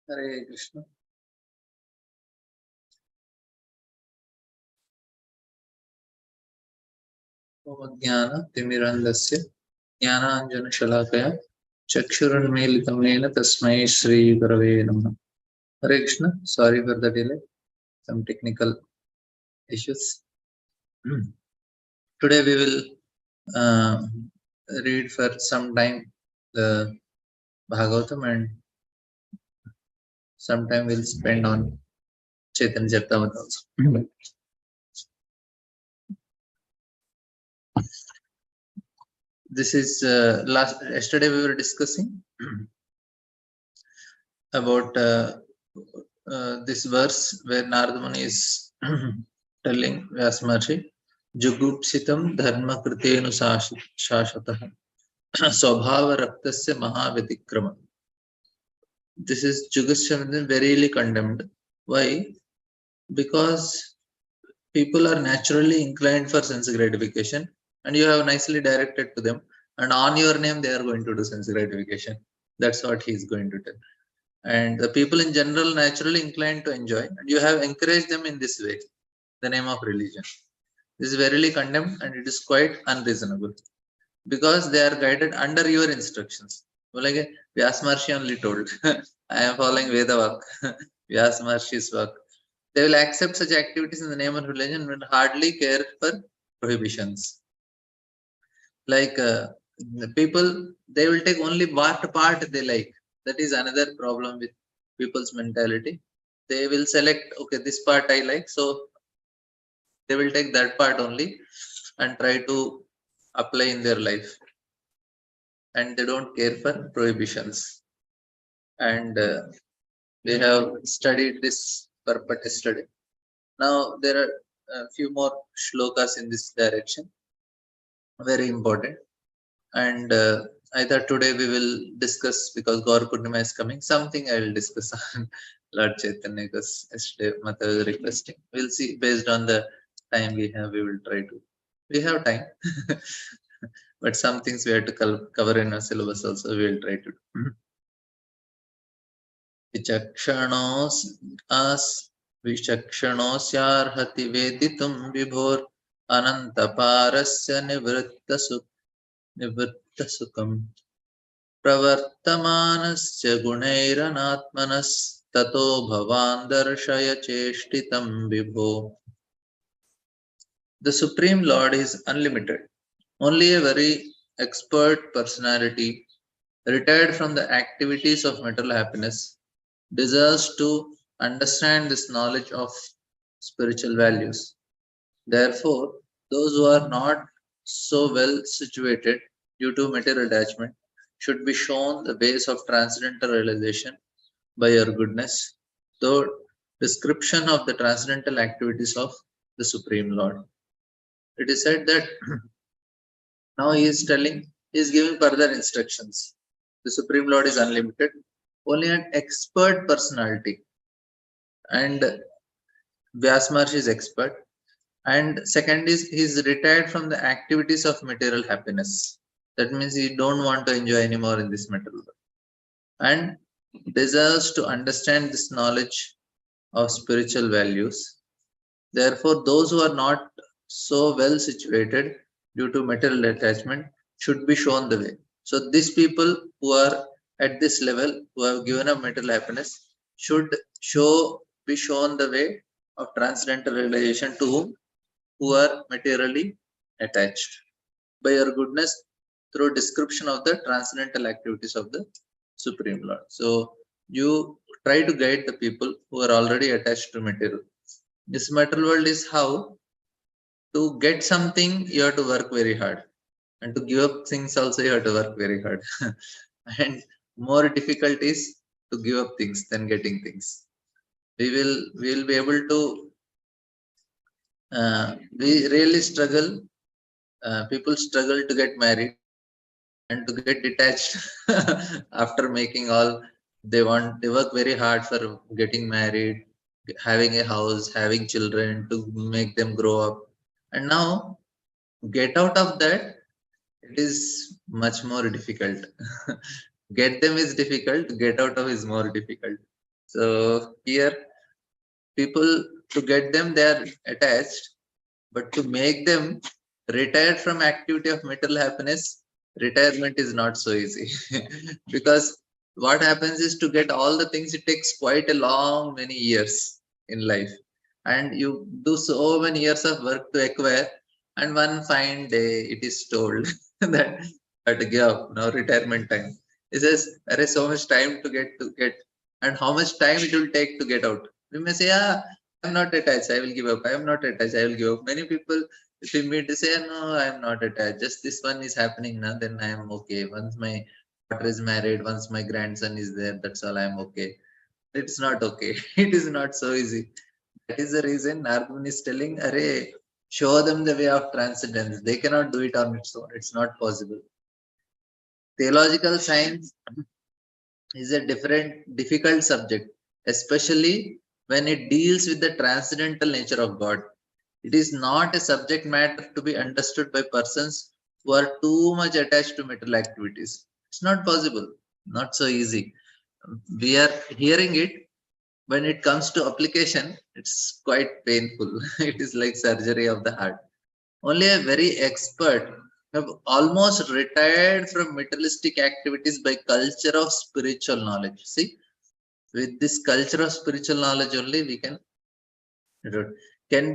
Hare Krishna. Om Timirandasya Jnananjana Shalakaya Chakshurunmilitam Yena Tasmai Shri Gurave Namah. Hare Krishna. Sorry for the delay. Some technical issues. Today we will read for some time the Bhagavatam and some time we'll spend on Chaitanya Charitamrita also. This is yesterday we were discussing about this verse where Narada Muni is telling Vyasa Maharshi, Jugupsitam dharma kritenu shashatah swabhava raktasya mahavyatikrama. This is Jugashamana verily condemned. Why? Because people are naturally inclined for sense gratification and you have nicely directed to them, and on your name they are going to do sense gratification. That's what he is going to tell. And the people in general naturally inclined to enjoy, and you have encouraged them in this way, the name of religion. This is verily condemned and it is quite unreasonable because they are guided under your instructions. Like Vyasa Maharshi only told, I am following Veda Vak, Vyasa Maharshi's work. They will accept such activities in the name of religion and will hardly care for prohibitions. Like the people, they will take only what part they like. That is another problem with people's mentality. They will select, okay, this part I like, so they will take that part only and try to apply in their life, and they don't care for prohibitions. And we have studied this purport yesterday. Now there are a few more shlokas in this direction, very important. And I thought today we will discuss, because Gaur Purnima is coming, something I will discuss on Lord Chaitanya, because yesterday Mata was requesting. We'll see, based on the time we have, we will try to. We have time, but some things we have to cover in our syllabus also, we will try to do. विचक्षणोऽस्यार्हति वेदितुं विभोर् अनन्तपारस्य निवृत्तसुखम् प्रवर्तमानस्य गुणैरनात्मनस्ततो भवान् दर्शय चेष्टितं विभो. The Supreme Lord is unlimited. Only a very expert personality, retired from the activities of material happiness, deserves to understand this knowledge of spiritual values. Therefore, those who are not so well situated due to material attachment should be shown the ways of transcendental realization by your goodness, though description of the transcendental activities of the Supreme Lord. It is said that now he is giving further instructions. The Supreme Lord is unlimited, only an expert personality, and Vyasa Maharshi is expert. And second is, he is retired from the activities of material happiness. That means he don't want to enjoy anymore in this material world, and deserves to understand this knowledge of spiritual values. Therefore, those who are not so well situated due to material attachment should be shown the way. So these people who are at this level, who have given up material happiness, should be shown the way of transcendental realization to whom? Who are materially attached by your goodness through description of the transcendental activities of the Supreme Lord. So you try to guide the people who are already attached to material. This material world is how to get something, you have to work very hard, and to give up things also you have to work very hard. And more difficult is to give up things than getting things. We will be able to we really struggle. People struggle to get married and to get detached after making all they want. They work very hard for getting married, having a house, having children, to make them grow up. And now get out of that, it is much more difficult. Get them is difficult, get out of is more difficult. So here, people, to get them, they are attached, but to make them retire from activity of material happiness, retirement is not so easy. Because what happens is, to get all the things, it takes quite a long many years in life, and you do so many years of work to acquire, and one fine day it is told that to give up now, retirement time. It says there is so much time to get, and how much time it will take to get out. We may say, yeah, I'm not attached, I will give up. I am not attached, I will give up. Many people, if we meet, they say, no, I am not attached. Just this one is happening now, then I am okay. Once my daughter is married, once my grandson is there, that's all I am okay. It's not okay. It is not so easy. That is the reason Nargun is telling, Array, show them the way of transcendence. They cannot do it on its own. It's not possible. Theological science is a difficult subject, especially when it deals with the transcendental nature of God. It is not a subject matter to be understood by persons who are too much attached to material activities. It's not possible, not so easy. We are hearing it. When it comes to application, it's quite painful. It is like surgery of the heart. Only a very expert have almost retired from materialistic activities by culture of spiritual knowledge. See, with this culture of spiritual knowledge only, we can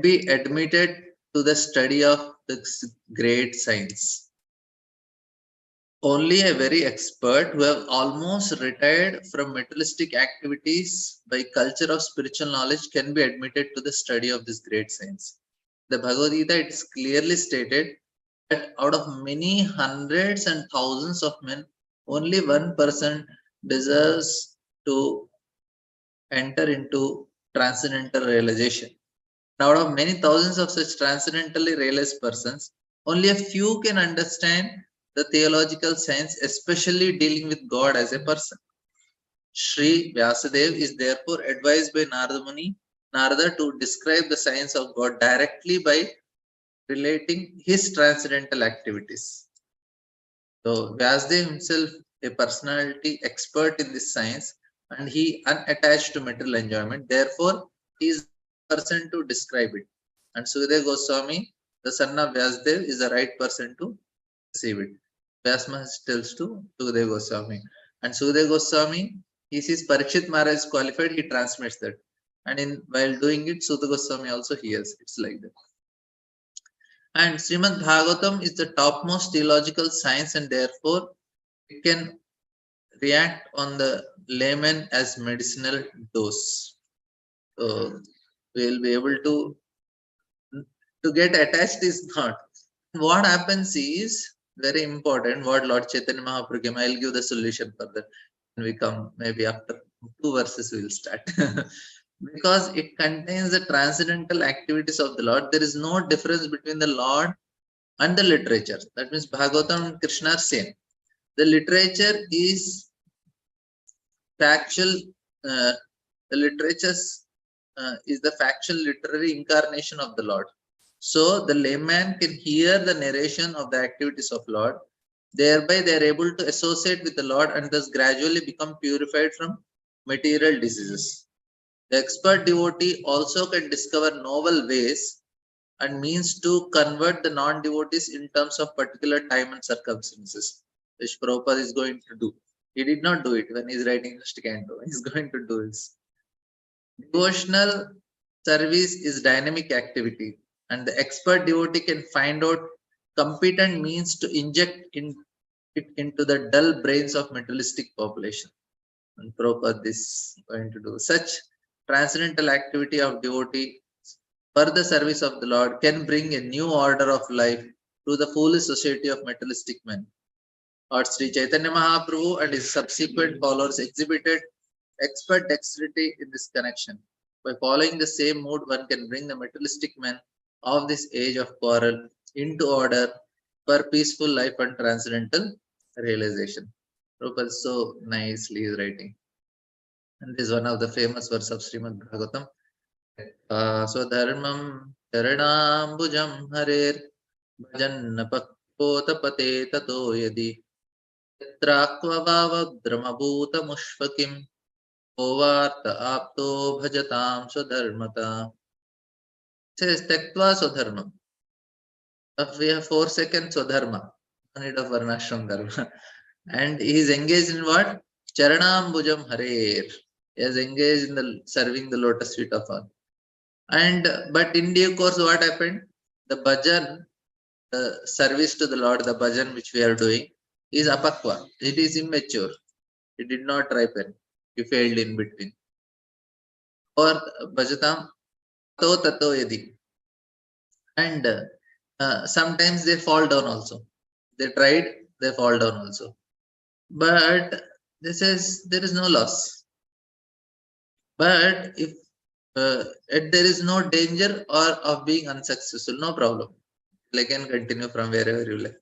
be admitted to the study of this great science. Only a very expert who have almost retired from materialistic activities by culture of spiritual knowledge can be admitted to the study of this great science. The Bhagavad Gita, it is clearly stated that out of many hundreds and thousands of men, only one person deserves to enter into transcendental realization. Out of many thousands of such transcendentally realized persons, only a few can understand the theological science, especially dealing with God as a person. Sri Vyasadeva is therefore advised by Narada to describe the science of God directly by relating his transcendental activities. So Vyasadeva himself, a personality expert in this science, and he unattached to material enjoyment. Therefore, he is the person to describe it. And Sukadeva Goswami, the son of Vyasadeva, is the right person to receive it. Vyasma tells to Sukadeva Goswami. And Sukadeva Goswami, he sees Parikshit Maharaj is qualified, he transmits that. And while doing it, Sukadeva Goswami also hears. It's like that. And Srimad Bhagavatam is the topmost theological science, and therefore it can react on the layman as medicinal dose. So we will be able to get attached is not. What happens is very important. What Lord Chaitanya Mahaprabhu came, I'll give the solution for that. When we come, maybe after 2 verses, we will start. Because it contains the transcendental activities of the Lord. There is no difference between the Lord and the literature. That means Bhagavatam and Krishna are same. The literature is factual. The literature is the factual literary incarnation of the Lord. So the layman can hear the narration of the activities of Lord. Thereby they are able to associate with the Lord and thus gradually become purified from material diseases. The expert devotee also can discover novel ways and means to convert the non-devotees in terms of particular time and circumstances, which Prabhupada is going to do. He did not do it when he is writing first canto. He is going to do this. Devotional service is dynamic activity, and the expert devotee can find out competent means to inject it into the dull brains of materialistic population. And Prabhupada is going to do such transcendental activity of devotee for the service of the Lord can bring a new order of life to the foolish society of materialistic men. Lord Sri Chaitanya Mahaprabhu and his subsequent followers exhibited expert dexterity in this connection. By following the same mood, one can bring the materialistic men of this age of quarrel into order for peaceful life and transcendental realization. Prabhupada so nicely is writing. And this is one of the famous verse of Srimad Bhagavatam. Swadharmam Charanambujam Harer Bhajanna Pakotapate Tato Yadi Trakva Bhava Dramabhuta Mushvakim Ovarta apto bhajatam swadharmata. Says tektva swadharma. We have 4 seconds swadharma. No need of varnashram dharma. And he is engaged in what? Charanambujam Harer. He is engaged in the serving the lotus feet of all. And but in due course, what happened? The bhajan, the service to the Lord, the bhajan which we are doing, is apakwa. It is immature. It did not ripen. He failed in between. Or bhajatam to tato yadi. And sometimes they fall down also. They tried, they fall down also. But this is there is no loss. But if there is no danger or of being unsuccessful, no problem. I can continue from wherever you like.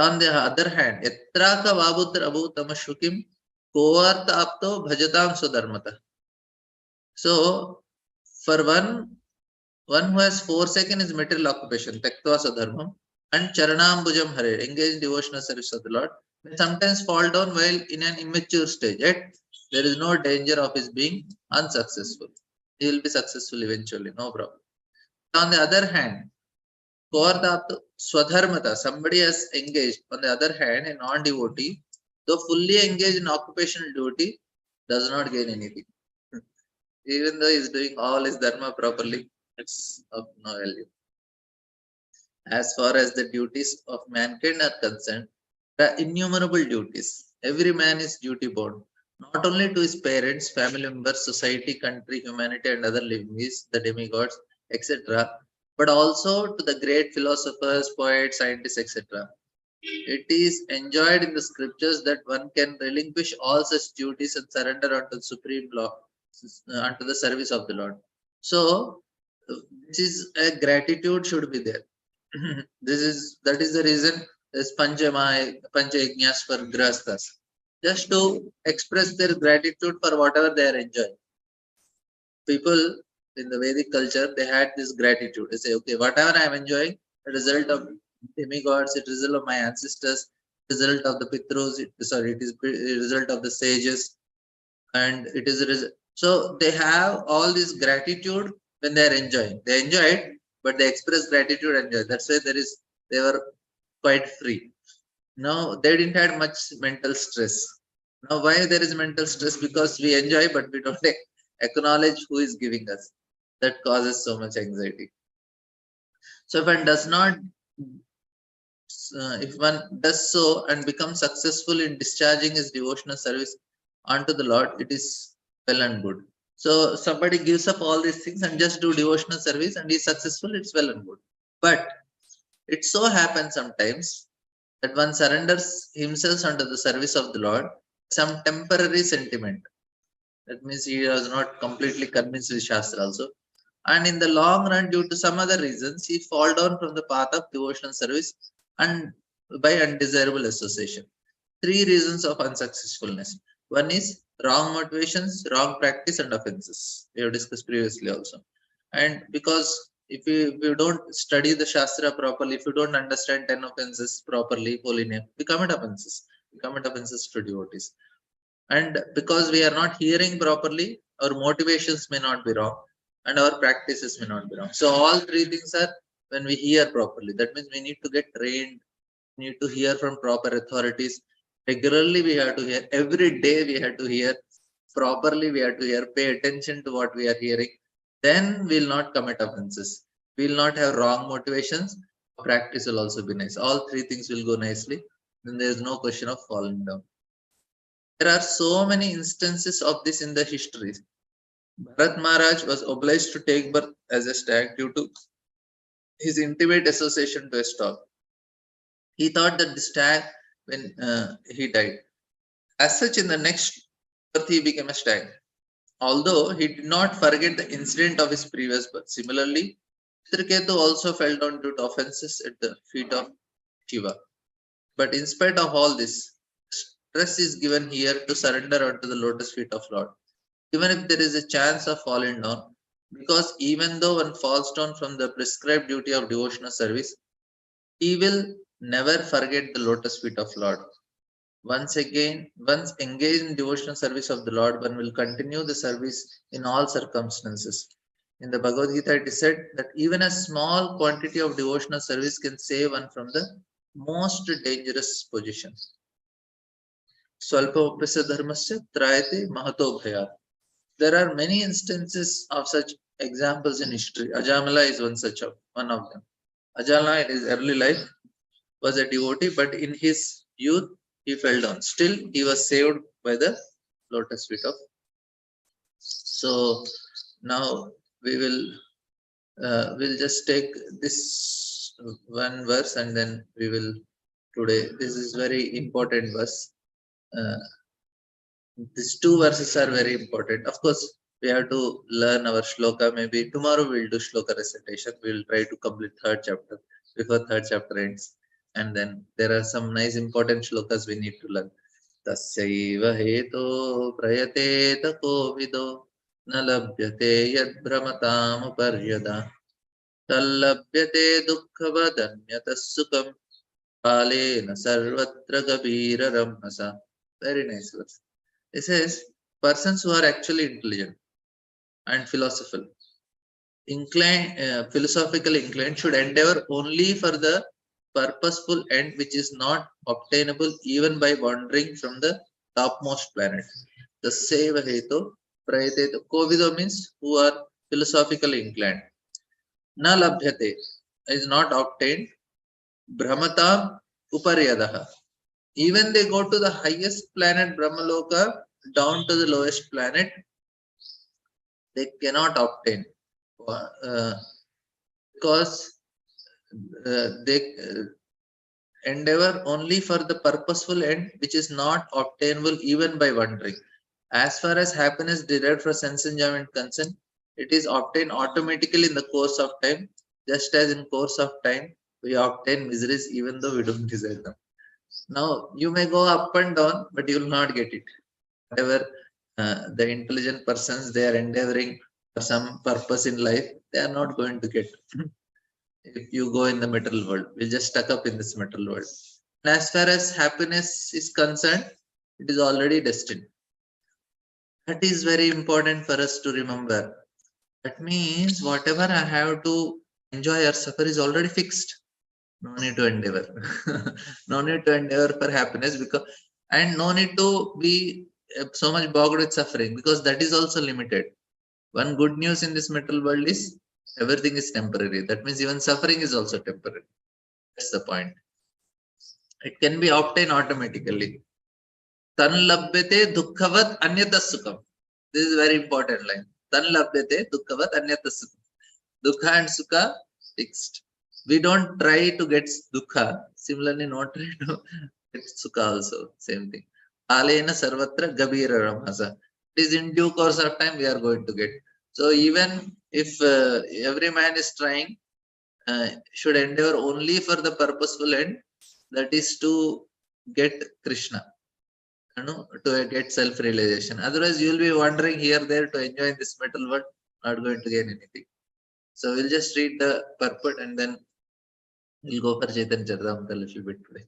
On the other hand, etraka vabutra abhutama shukim kovarta apto bhajatam sudharmata. So, for one who has 4 seconds is material occupation, tektva sadharmam, and charanambujam hare, engaged in devotional service of the Lord, may sometimes fall down while in an immature stage. Yet, there is no danger of his being unsuccessful. He will be successful eventually, no problem. On the other hand, swadharmata, somebody has engaged. On the other hand, a non-devotee, though fully engaged in occupational duty, does not gain anything. Even though he is doing all his dharma properly, it's of no value. As far as the duties of mankind are concerned, there are innumerable duties. Every man is duty bound, not only to his parents, family members, society, country, humanity, and other living beings, the demigods, etc., but also to the great philosophers, poets, scientists, etc. It is enjoyed in the scriptures that one can relinquish all such duties and surrender unto the supreme law, unto the service of the Lord. So, this is a gratitude should be there. That is the reason there's Pancha Yajnas for Grahasthas, just to express their gratitude for whatever they are enjoying. People in the Vedic culture, they had this gratitude. They say, okay, whatever I am enjoying, the result of demigods, it is result of my ancestors, result of the Pitrus, it is result of the sages, and it is a result. So they have all this gratitude when they are enjoying. They enjoy it, but they express gratitude and joy. That's why they were quite free. Now they didn't have much mental stress. Now why there is mental stress? Because we enjoy, but we don't acknowledge who is giving us. That causes so much anxiety. So if one does not, if one does so and becomes successful in discharging his devotional service unto the Lord, it is well and good. So somebody gives up all these things and just do devotional service and is successful, it's well and good. But it so happens sometimes that one surrenders himself unto the service of the Lord, some temporary sentiment. That means he was not completely convinced with Shastra also. And in the long run, due to some other reasons, he fall down from the path of devotional service and by undesirable association. 3 reasons of unsuccessfulness. One is wrong motivations, wrong practice, and offenses. We have discussed previously also. And because if you don't study the Shastra properly, if you don't understand 10 offenses properly, holy name, we commit offenses. We commit offenses to devotees. And because we are not hearing properly, our motivations may not be wrong and our practices may not be wrong. So all 3 things are when we hear properly. That means we need to get trained, we need to hear from proper authorities. Regularly we have to hear, every day we have to hear, properly we have to hear, pay attention to what we are hearing. Then we will not commit offenses. We will not have wrong motivations. Practice will also be nice. All 3 things will go nicely. Then there is no question of falling down. There are so many instances of this in the history. Bharat Maharaj was obliged to take birth as a stag due to his intimate association to a stork. He thought that the stag when he died. As such, in the next birth, he became a stag. Although he did not forget the incident of his previous birth. Similarly, Chitraketu also fell down due to offenses at the feet of Shiva. But in spite of all this, stress is given here to surrender unto the lotus feet of Lord. Even if there is a chance of falling down, because even though one falls down from the prescribed duty of devotional service, he will never forget the lotus feet of Lord. Once engaged in devotional service of the Lord, one will continue the service in all circumstances. In the Bhagavad Gita, it is said that even a small quantity of devotional service can save one from the most dangerous position. Swalpamapyasya dharmasya trayate mahato bhayat. There are many instances of such examples in history. Ajamala is one of them. Ajamala in his early life was a devotee, but in his youth he fell down. Still, he was saved by the lotus feet of. So now we will just take this one verse and then we will today. This is very important verse. These two verses are very important. Of course, we have to learn our shloka. Maybe tomorrow we'll do shloka recitation. We'll try to complete third chapter before third chapter ends. And then there are some nice important shlokas we need to learn. Tasyaiva heto prayateta kovido na labhyate yad brahmatam paryada tallabhyate dukkhavadanyata sukham palena sarvatra gabira ramasa. Very nice verse. It says persons who are actually intelligent and philosophically inclined should endeavor only for the purposeful end which is not obtainable even by wandering from the topmost planet. The Seva Hetu Prayatetu. Kovido means who are philosophically inclined. Na labhyate is not obtained. Brahmatam uparyadaha. Even they go to the highest planet Brahmaloka down to the lowest planet, they cannot obtain because they endeavor only for the purposeful end which is not obtainable even by wandering. As far as happiness derived from sense enjoyment concerned, it is obtained automatically in the course of time, just as in course of time we obtain miseries even though we don't desire them. Now you may go up and down, but you will not get it. Whatever the intelligent persons they are endeavoring for some purpose in life, they are not going to get. If you go in the material world, we'll just stuck up in this material world. And as far as happiness is concerned, it is already destined. That is very important for us to remember. That means whatever I have to enjoy or suffer is already fixed. No need to endeavor. No need to endeavor for happiness and no need to be so much bogged with suffering because that is also limited. One good news in this material world is everything is temporary. That means even suffering is also temporary. That's the point. It can be obtained automatically. Tan labhyate dukkhavat anyata sukham. This is a very important line. Tan labhyate dukkhavat anyata sukham. Dukkha and sukha fixed. We don't try to get dukkha. Similarly, not try to get sukha also. Same thing. Alena sarvatra gabira ramasa. It is in due course of time we are going to get. So even if every man is trying, should endeavor only for the purposeful end, that is to get Krishna, to get self-realization. Otherwise, you will be wandering here there to enjoy this metal world, not going to gain anything. So we'll just read the purport and then we'll go for Chaitanya Charitamrita a little bit today.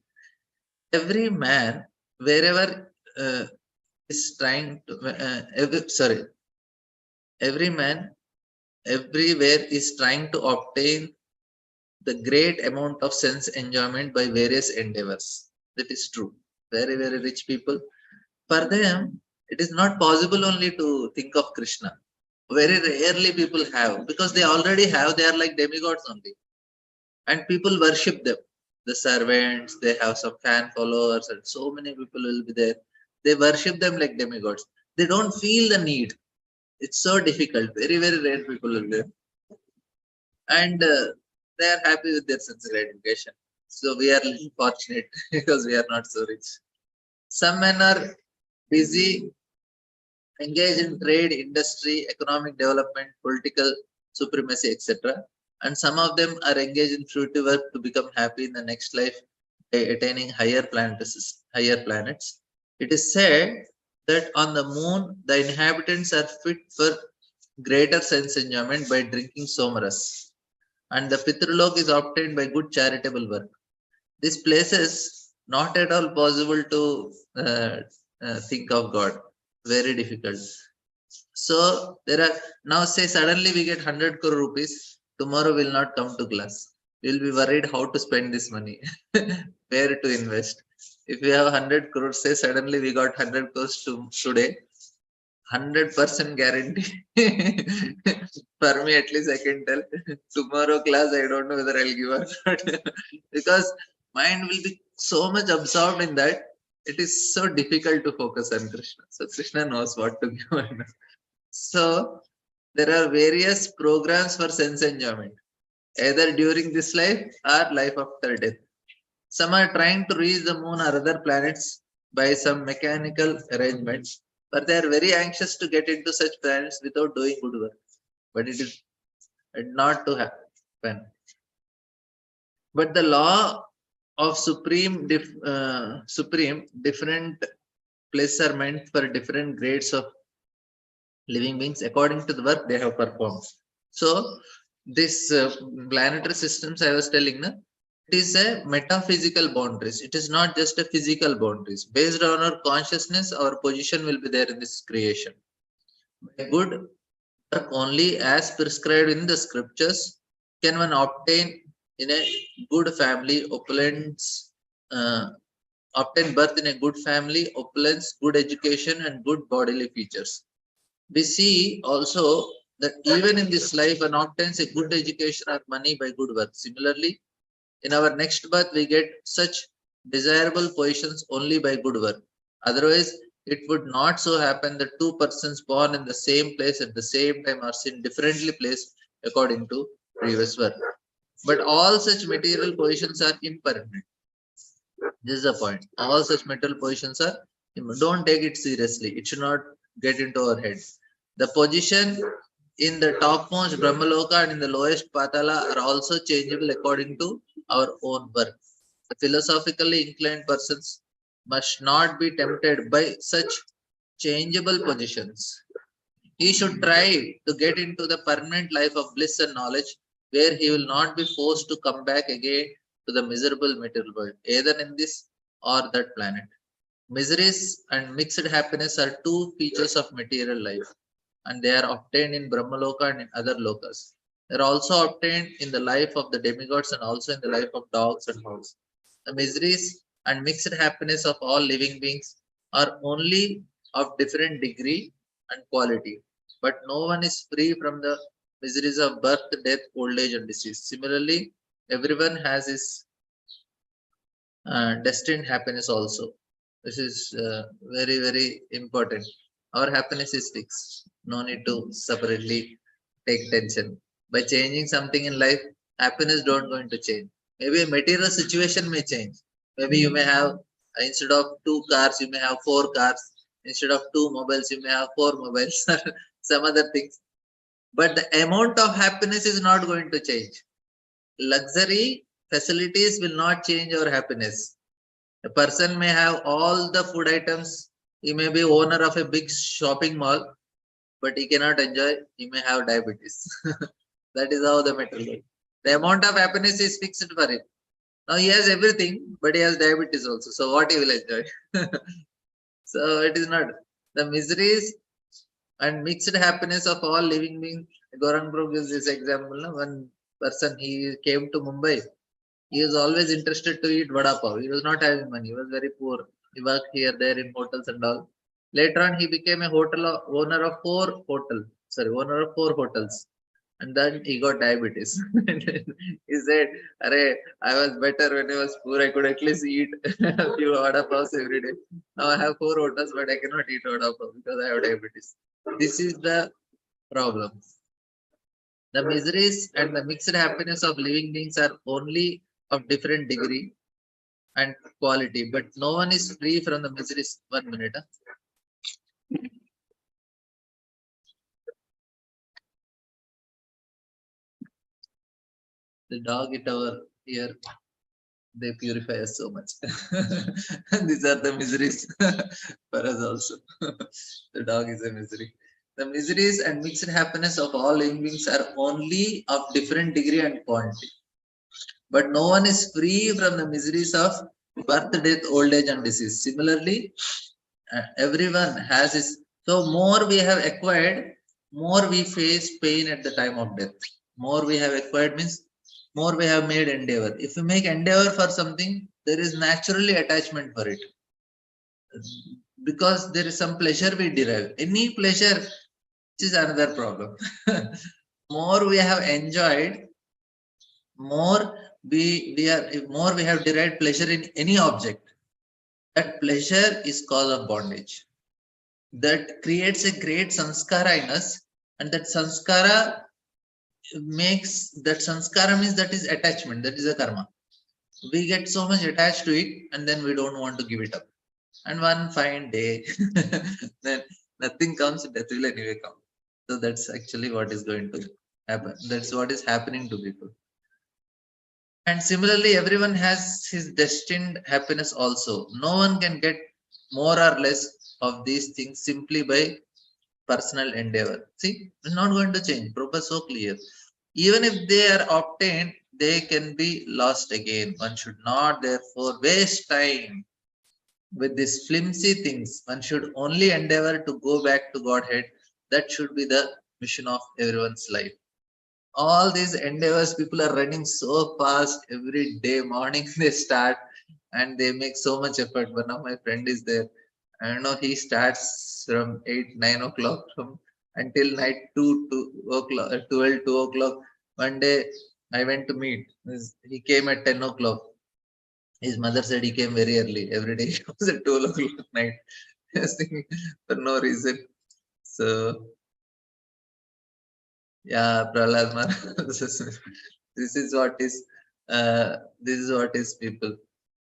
Every man, wherever is trying to, every man everywhere is trying to obtain the great amount of sense enjoyment by various endeavors. That is true. Very, very rich people, for them, it is not possible only to think of Krishna. Very rarely people have, because they already have, they are like demigods only. And people worship them. The servants, they have some fan followers, and so many people will be there. They worship them like demigods. They don't feel the need. It's so difficult. Very, very rare people will be there. And they are happy with their sense gratification. So we are fortunate because we are not so rich. Some men are busy, engaged in trade, industry, economic development, political supremacy, etc. And some of them are engaged in fruitive work to become happy in the next life by attaining higher planets. It is said that on the moon, the inhabitants are fit for greater sense enjoyment by drinking somaras. And the Pitrulok is obtained by good charitable work. These places Not at all possible to think of God. Very difficult. So there are, now say suddenly we get 100 crore rupees. Tomorrow will not come to class. We'll be worried how to spend this money, where to invest. If we have 100 crores, say suddenly we got 100 crores today, 100% guarantee. For me, at least I can tell. Tomorrow class, I don't know whether I'll give or not. Because mind will be so much absorbed in that, it is so difficult to focus on Krishna. So Krishna knows what to give or not. So there are various programs for sense enjoyment, either during this life or life after death. Some are trying to reach the moon or other planets by some mechanical arrangements, but they are very anxious to get into such planets without doing good work. But it is not to happen. But the law of supreme different places are meant for different grades of living beings according to the work they have performed. So this planetary systems I was telling, na, it is a metaphysical boundaries. It is not just a physical boundaries. Based on our consciousness, our position will be there in this creation. By good work only as prescribed in the scriptures can one obtain in a good family opulence, obtain birth in a good family, opulence, good education, and good bodily features. We see also that even in this life, one obtains a good education or money by good work. Similarly, in our next birth, we get such desirable positions only by good work. Otherwise, it would not so happen that two persons born in the same place at the same time are seen differently placed according to previous work. But all such material positions are impermanent. This is the point. All such material positions are, don't take it seriously. It should not get into our head. The position in the topmost Brahmaloka and in the lowest Patala are also changeable according to our own work. The philosophically inclined persons must not be tempted by such changeable positions. He should try to get into the permanent life of bliss and knowledge, where he will not be forced to come back again to the miserable material world, either in this or that planet. Miseries and mixed happiness are two features of material life, and they are obtained in Brahmaloka and in other lokas. They are also obtained in the life of the demigods and also in the life of dogs and hogs. The miseries and mixed happiness of all living beings are only of different degree and quality, but no one is free from the miseries of birth, death, old age, and disease. Similarly, everyone has his destined happiness also. This is very, very important. Our happiness is fixed. No need to separately take tension. By changing something in life, happiness don't going to change. Maybe a material situation may change. Maybe you may have, instead of 2 cars, you may have 4 cars. Instead of 2 mobiles, you may have 4 mobiles. Some other things. But the amount of happiness is not going to change. Luxury facilities will not change our happiness. A person may have all the food items. He may be owner of a big shopping mall, but he cannot enjoy. He may have diabetes. That is how the matter goes. The amount of happiness is fixed for him. Now he has everything, but he has diabetes also. So what he will enjoy? So it is not. The miseries and mixed happiness of all living beings. Gaurang Bro gives this example. No? One person, he came to Mumbai. He was always interested to eat vada pav. He was not having money. He was very poor. He worked here, there in hotels and all. Later on, he became a owner of 4 hotels. Owner of 4 hotels. And then he got diabetes. He said, "Arey, I was better when I was poor. I could at least eat a few vada pavs every day. Now I have 4 hotels, but I cannot eat vada pav because I have diabetes." This is the problem. The miseries and the mixed happiness of living beings are only of different degree and quality, but no one is free from the miseries. 1 minute. The dog at our ear, they purify us so much. These are the miseries for us also. The dog is a misery. The miseries and mixed happiness of all living beings are only of different degree and quantity. But no one is free from the miseries of birth, death, old age, and disease. Similarly, everyone has this. So more we have acquired, more we face pain at the time of death. More we have acquired means more we have made endeavor. If we make endeavor for something, there is naturally attachment for it, because there is some pleasure we derive. Any pleasure, which is another problem. More we have enjoyed, more more we have derived pleasure in any object. That pleasure is cause of bondage. That creates a great sanskara in us, and that sanskara means that is attachment, that is a karma. We get so much attached to it, and then we don't want to give it up. And one fine day, then nothing comes, death will anyway come. So that's actually what is going to happen. That's what is happening to people. And similarly, everyone has his destined happiness also. No one can get more or less of these things simply by personal endeavor. See, it's not going to change. Prabhupada so clear. Even if they are obtained, they can be lost again. One should not therefore waste time with these flimsy things. One should only endeavor to go back to Godhead. That should be the mission of everyone's life. All these endeavors, people are running so fast every day. Morning they start and they make so much effort. One of my friend is there. I don't know, he starts from 8, 9 o'clock from until night 2 o'clock, 12, 2 o'clock. One day I went to meet. He came at 10 o'clock. His mother said he came very early. Every day he comes at 12 o'clock at night. For no reason. So yeah, Prahlad Maharaj. This is what is people.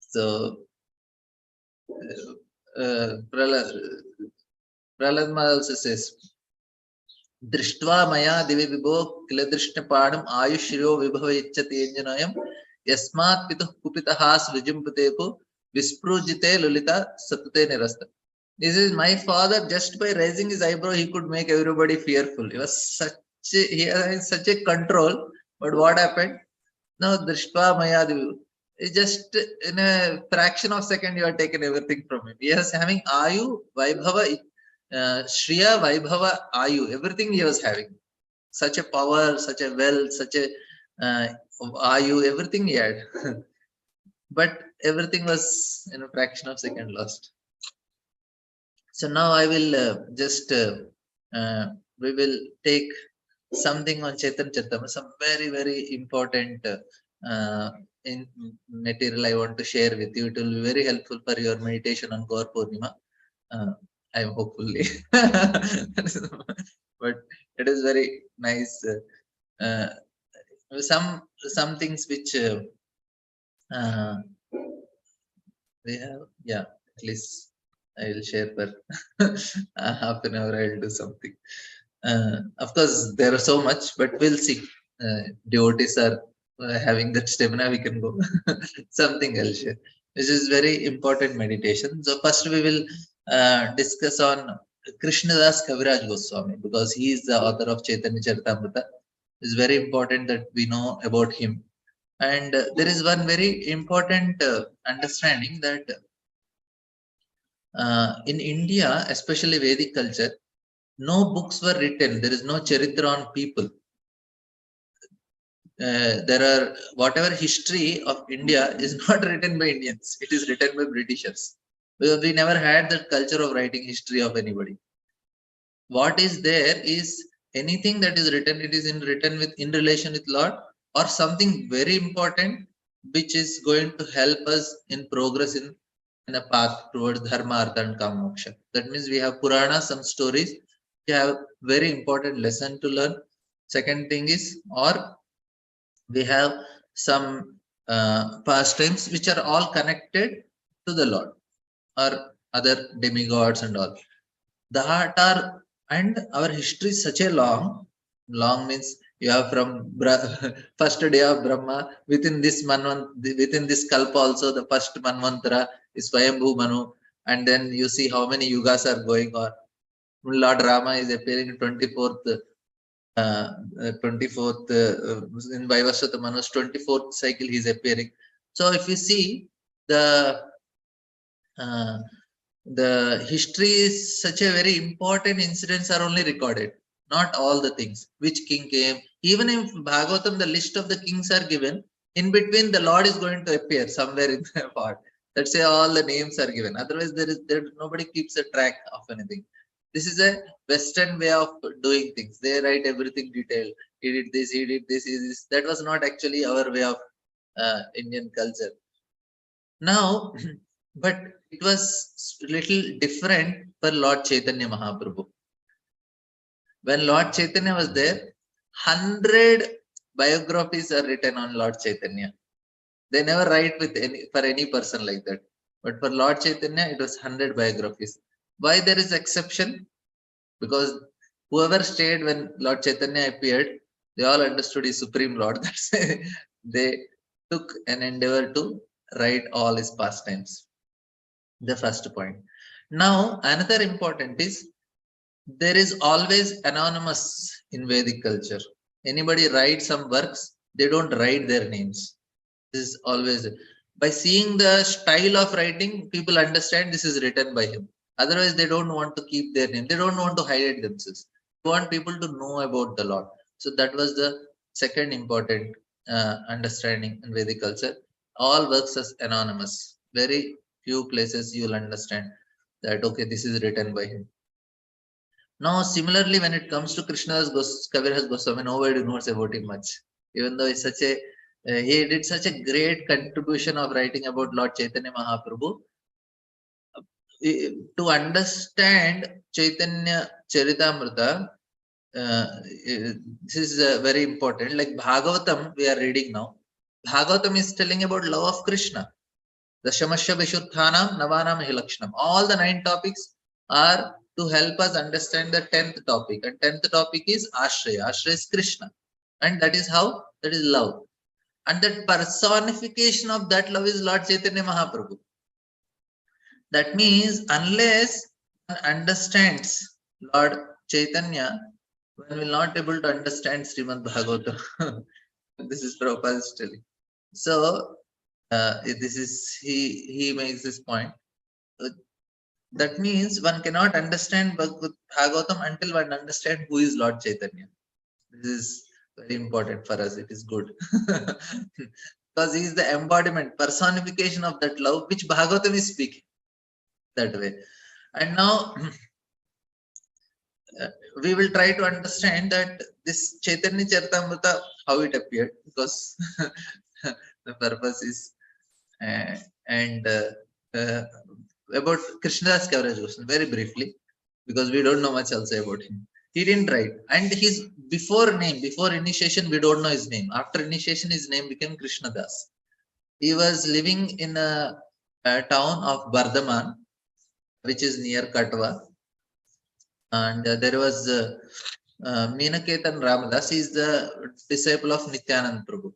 So Prahlad Maharaj also says, Drishtva maya divi vibho kiladrishnapādam ayushriyo vibhava iccati enjanayam yasmat pituh kupitahas vijumputepo visprujite lulita satute nirasta. This is my father. Just by raising his eyebrow, he could make everybody fearful. He has such a control. But what happened? Now, Drishtva Maya Divu. It's just in a fraction of second, you are taken everything from him. He is having Ayu, Vaibhava, Shriya, Vaibhava, Ayu. Everything he was having. Such a power, such a wealth, such a Ayu, everything he had. But everything was in a fraction of second lost. So now I will we will take something on Chaitanya Charitamrita, some very important in material I want to share with you. It will be very helpful for your meditation on Gaur Purnima. I am hopefully, but it is very nice. Some things which we have, yeah, at least I will share for half an hour. I will do something. Of course, there are so much, but we'll see. Devotees are having that stamina. We can go something else here. This is very important meditation. So first we will discuss on Krishnadas Kaviraj Goswami, because he is the author of Chaitanya Charitamrita. It's very important that we know about him. And there is one very important understanding that in India, especially Vedic culture, no books were written. There is no charitra on people. There are whatever history of India is not written by Indians. It is written by Britishers. We never had that culture of writing history of anybody. What is there is anything that is written. It is written in relation with Lord, or something very important which is going to help us in progress in a path towards dharma, artha, and kama moksha. That means we have Purana, some stories. We have very important lesson to learn. Second thing is, or we have some pastimes which are all connected to the Lord or other demigods and all. That are, and our history is such a long means you have from first day of Brahma, within this within this kalpa also the first manvantara is Swayambhu Manu, and then you see how many yugas are going on. Lord Rama is appearing in 24th in Vaivasvata Manu's 24th cycle he is appearing. So if you see, the history is such a very important incidents are only recorded, not all the things. Which king came? Even in Bhagavatam, the list of the kings are given. In between, the Lord is going to appear somewhere in the part. Let's say all the names are given. Otherwise, there nobody keeps a track of anything. This is a Western way of doing things. They write everything detailed. He did this, he did this, he did this. That was not actually our way of Indian culture. Now, but it was little different for Lord Chaitanya Mahaprabhu. When Lord Chaitanya was there, 100 biographies are written on Lord Chaitanya. They never write with for any person like that. But for Lord Chaitanya, it was 100 biographies. Why there is exception? Because whoever stayed when Lord Chaitanya appeared, they all understood his Supreme Lord. That's why they took an endeavor to write all his pastimes. The first point. Now, another important is there is always anonymous in Vedic culture. Anybody writes some works, they don't write their names. This is always by seeing the style of writing, people understand this is written by him. Otherwise, they don't want to keep their name. They don't want to hide it themselves. They want people to know about the Lord. So that was the second important understanding in Vedic culture. All works as anonymous. Very few places you will understand that okay, this is written by him. Now, similarly, when it comes to Krishnadas Kaviraj Goswami, nobody knows about him much. Even though he's he did such a great contribution of writing about Lord Chaitanya Mahaprabhu. To understand Chaitanya Charitamrita, this is very important. Like Bhagavatam, we are reading now. Bhagavatam is telling about love of Krishna. Dashamasya Vishuddhanam Navanam Hilakshanam. All the 9 topics are to help us understand the 10th topic. And 10th topic is Ashraya. Ashraya is Krishna. And that is how? That is love. And that personification of that love is Lord Chaitanya Mahaprabhu. That means unless one understands Lord Chaitanya, one will not able to understand Srimad Bhagavatam. This is Prabhupada's telling. So this is he makes this point. That means one cannot understand Bhagavatam until one understands who is Lord Chaitanya. This is very important for us. It is good. Because he is the embodiment, personification of that love which Bhagavatam is speaking that way. And now we will try to understand that this Chaitanya Charitamrita, how it appeared, because the purpose is about Krishnadas Kaviraj Goswami, very briefly, because we don't know much also about him. He didn't write, and his before initiation, we don't know his name. After initiation, his name became Krishnadas. He was living in a town of Bardhaman, which is near Katwa, and there was Meenaketan Ramadas. He is the disciple of Nityanand Prabhu.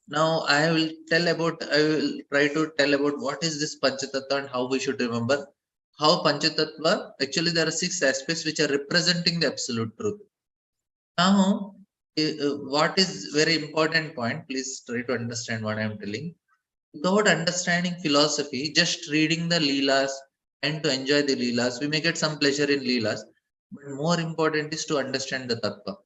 Now I will try to tell about what is this Panchatattva and how we should remember. How Panchatattva, actually there are 6 aspects which are representing the absolute truth. Now, what is very important point, please try to understand what I am telling. Without understanding philosophy, just reading the Leelas and to enjoy the Leelas, we may get some pleasure in Leelas, but more important is to understand the Tattva.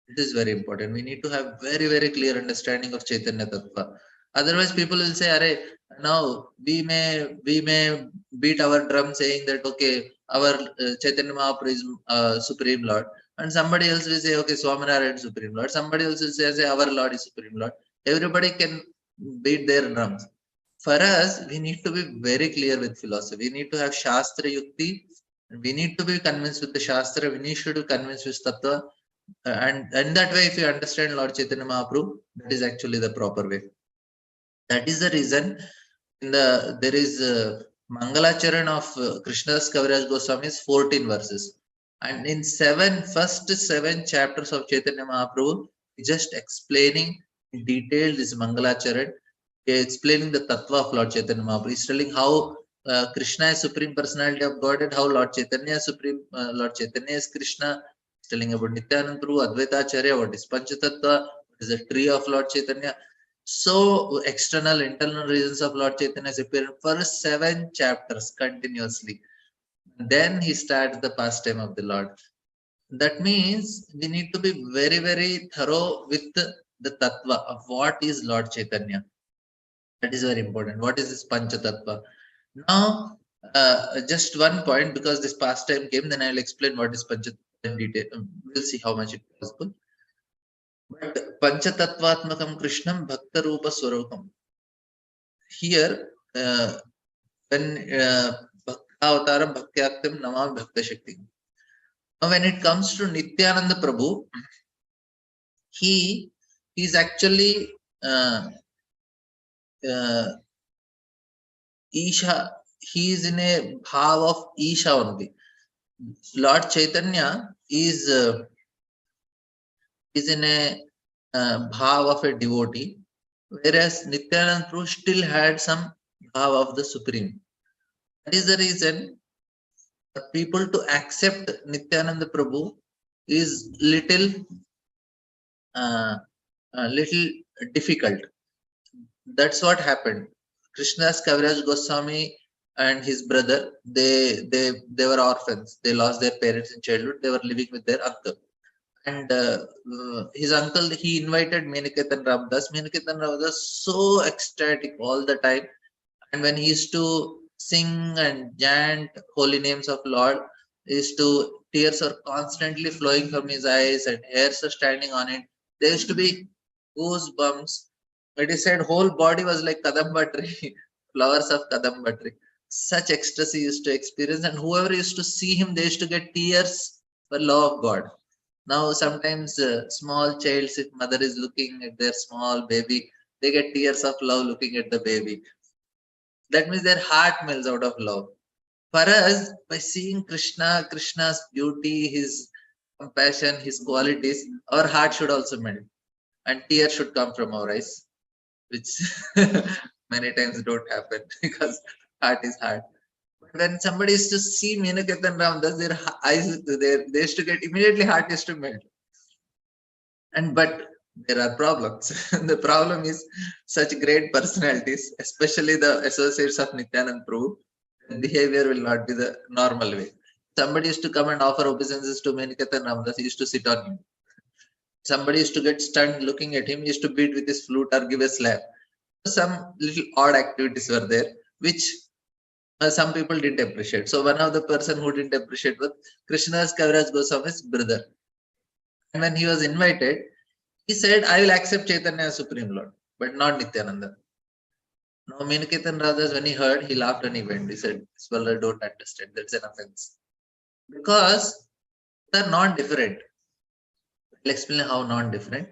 It is very important. We need to have very, very clear understanding of Chaitanya Tattva. Otherwise, people will say, "Arey, now we may beat our drum saying that okay, our Chaitanya Mahaprabhu is Supreme Lord," and somebody else will say, "Okay, Swaminarayan is Supreme Lord." Somebody else will say, "Our Lord is Supreme Lord." Everybody can beat their drums. For us, we need to be very clear with philosophy. We need to have Shastra Yukti. We need to be convinced with the Shastra. We need to be convinced with Tattva. And that way, if you understand Lord Chaitanya Mahaprabhu, that is actually the proper way. That is the reason there is Mangalacharan of Krishnadas Kaviraj Goswami is 14 verses. And in first 7 chapters of Chaitanya Mahaprabhu, just explaining in detail this Mangalacharan, explaining the Tattva of Lord Chaitanya Mahaprabhu. He's telling how Krishna is Supreme Personality of Godhead, how Lord Chaitanya is Supreme, Lord Chaitanya is Krishna. Telling about Nityanand Prabhu, Advaita Acharya, what is Panchatattva, what is the tree of Lord Chaitanya. So external, internal reasons of Lord Chaitanya's appearance for 7 chapters continuously. Then he starts the pastime of the Lord. That means we need to be very, very thorough with the tattva of what is Lord Chaitanya. That is very important. What is this Pancha Tattva? Now, just one point, because this pastime came, then I will explain what is Pancha Tattva in detail. We'll see how much it is possible. But Panchatattvatmakam Krishnam Bhakta Rupa Swarupam. Here, when Bhakta Avataram Bhaktyaktam Namam Bhakta Shakti. Now, when it comes to Nityananda Prabhu, he is actually Isha. He is in a bhav of Isha only. Lord Chaitanya is in a bhav of a devotee, whereas Nityananda Prabhu still had some bhav of the Supreme. That is the reason for people to accept Nityananda Prabhu is little difficult. That's what happened. Krishnadas Kaviraj Goswami and his brother, they were orphans. They lost their parents in childhood. They were living with their uncle. And his uncle, he invited Meniketan Ramdas. Meniketan Ramdas so ecstatic all the time. And when he used to sing and chant holy names of Lord, tears are constantly flowing from his eyes and hairs are standing on it. There used to be goosebumps. It is said whole body was like Kadamba tree, flowers of Kadamba tree. Such ecstasy used to experience, and whoever used to see him, they used to get tears for love of God. Now sometimes small childs, if mother is looking at their small baby, they get tears of love looking at the baby. That means their heart melts out of love. For us, by seeing Krishna, Krishna's beauty, his compassion, his qualities, our heart should also melt. And tears should come from our eyes, which many times don't happen because heart is hard. But when somebody is to see Meenaketan Ramdas, their eyes, they used to get immediately heart used to melt. But there are problems. The problem is such great personalities, especially the associates of Nityanand Prabhu, behavior will not be the normal way. Somebody used to come and offer obeisances to Meenaketan Ramdas, he used to sit on him. Somebody used to get stunned looking at him, he used to beat with his flute or give a slap. Some little odd activities were there, which some people didn't appreciate. So one of the person who didn't appreciate was Krishnadas Kaviraj Goswami's brother. And when he was invited, he said, I will accept Chaitanya as Supreme Lord, but not Nityananda. Now Meenaketan Ramdas, when he heard, he laughed and he went. He said, well, I don't understand. That's an offense. Because they're non-different. I'll explain how non-different.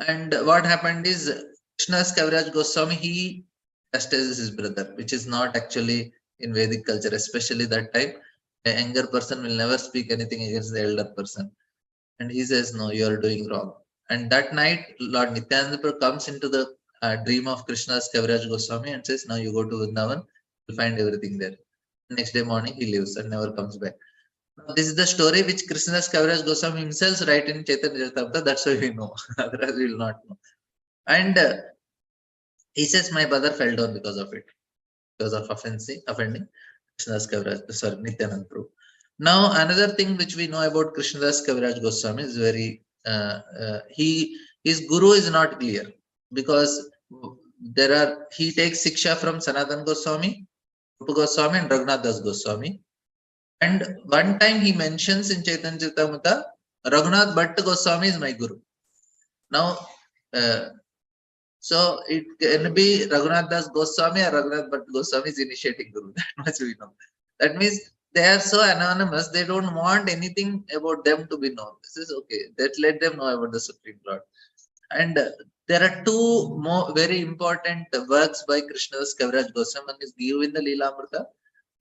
And what happened is Krishnadas Kaviraj Goswami, he chastises his brother, which is not actually in Vedic culture, especially that time. A younger person will never speak anything against the elder person. And he says, no, you are doing wrong. And that night, Lord Nityananda comes into the dream of Krishnadas Kaviraj Goswami and says, now you go to Vrindavan, you'll find everything there. Next day morning, he leaves and never comes back. Now, this is the story which Krishnadas Kaviraj Goswami himself write in Chaitanya Charitamrita. That's why we know. Otherwise, we will not know. And he says, my brother fell down because of it, because of offending Krishnadas Kaviraj, sorry, Nityananda Prabhu. Now, another thing which we know about Krishnadas Kaviraj Goswami is very, his guru is not clear, because he takes Siksha from Sanatan Goswami, Rupa Goswami and Raghunath Das Goswami. And one time he mentions in Chaitanya Charitamrita, Raghunath Bhatt Goswami is my guru. Now, so it can be Raghunath Das Goswami or Raghunath Bhatt Goswami is initiating guru. That much we know. That means they are so anonymous, they don't want anything about them to be known. This is okay. Let them know about the Supreme Lord. And there are two more very important works by Krishnadas Kaviraj Goswami. One is Govinda Leelamrita.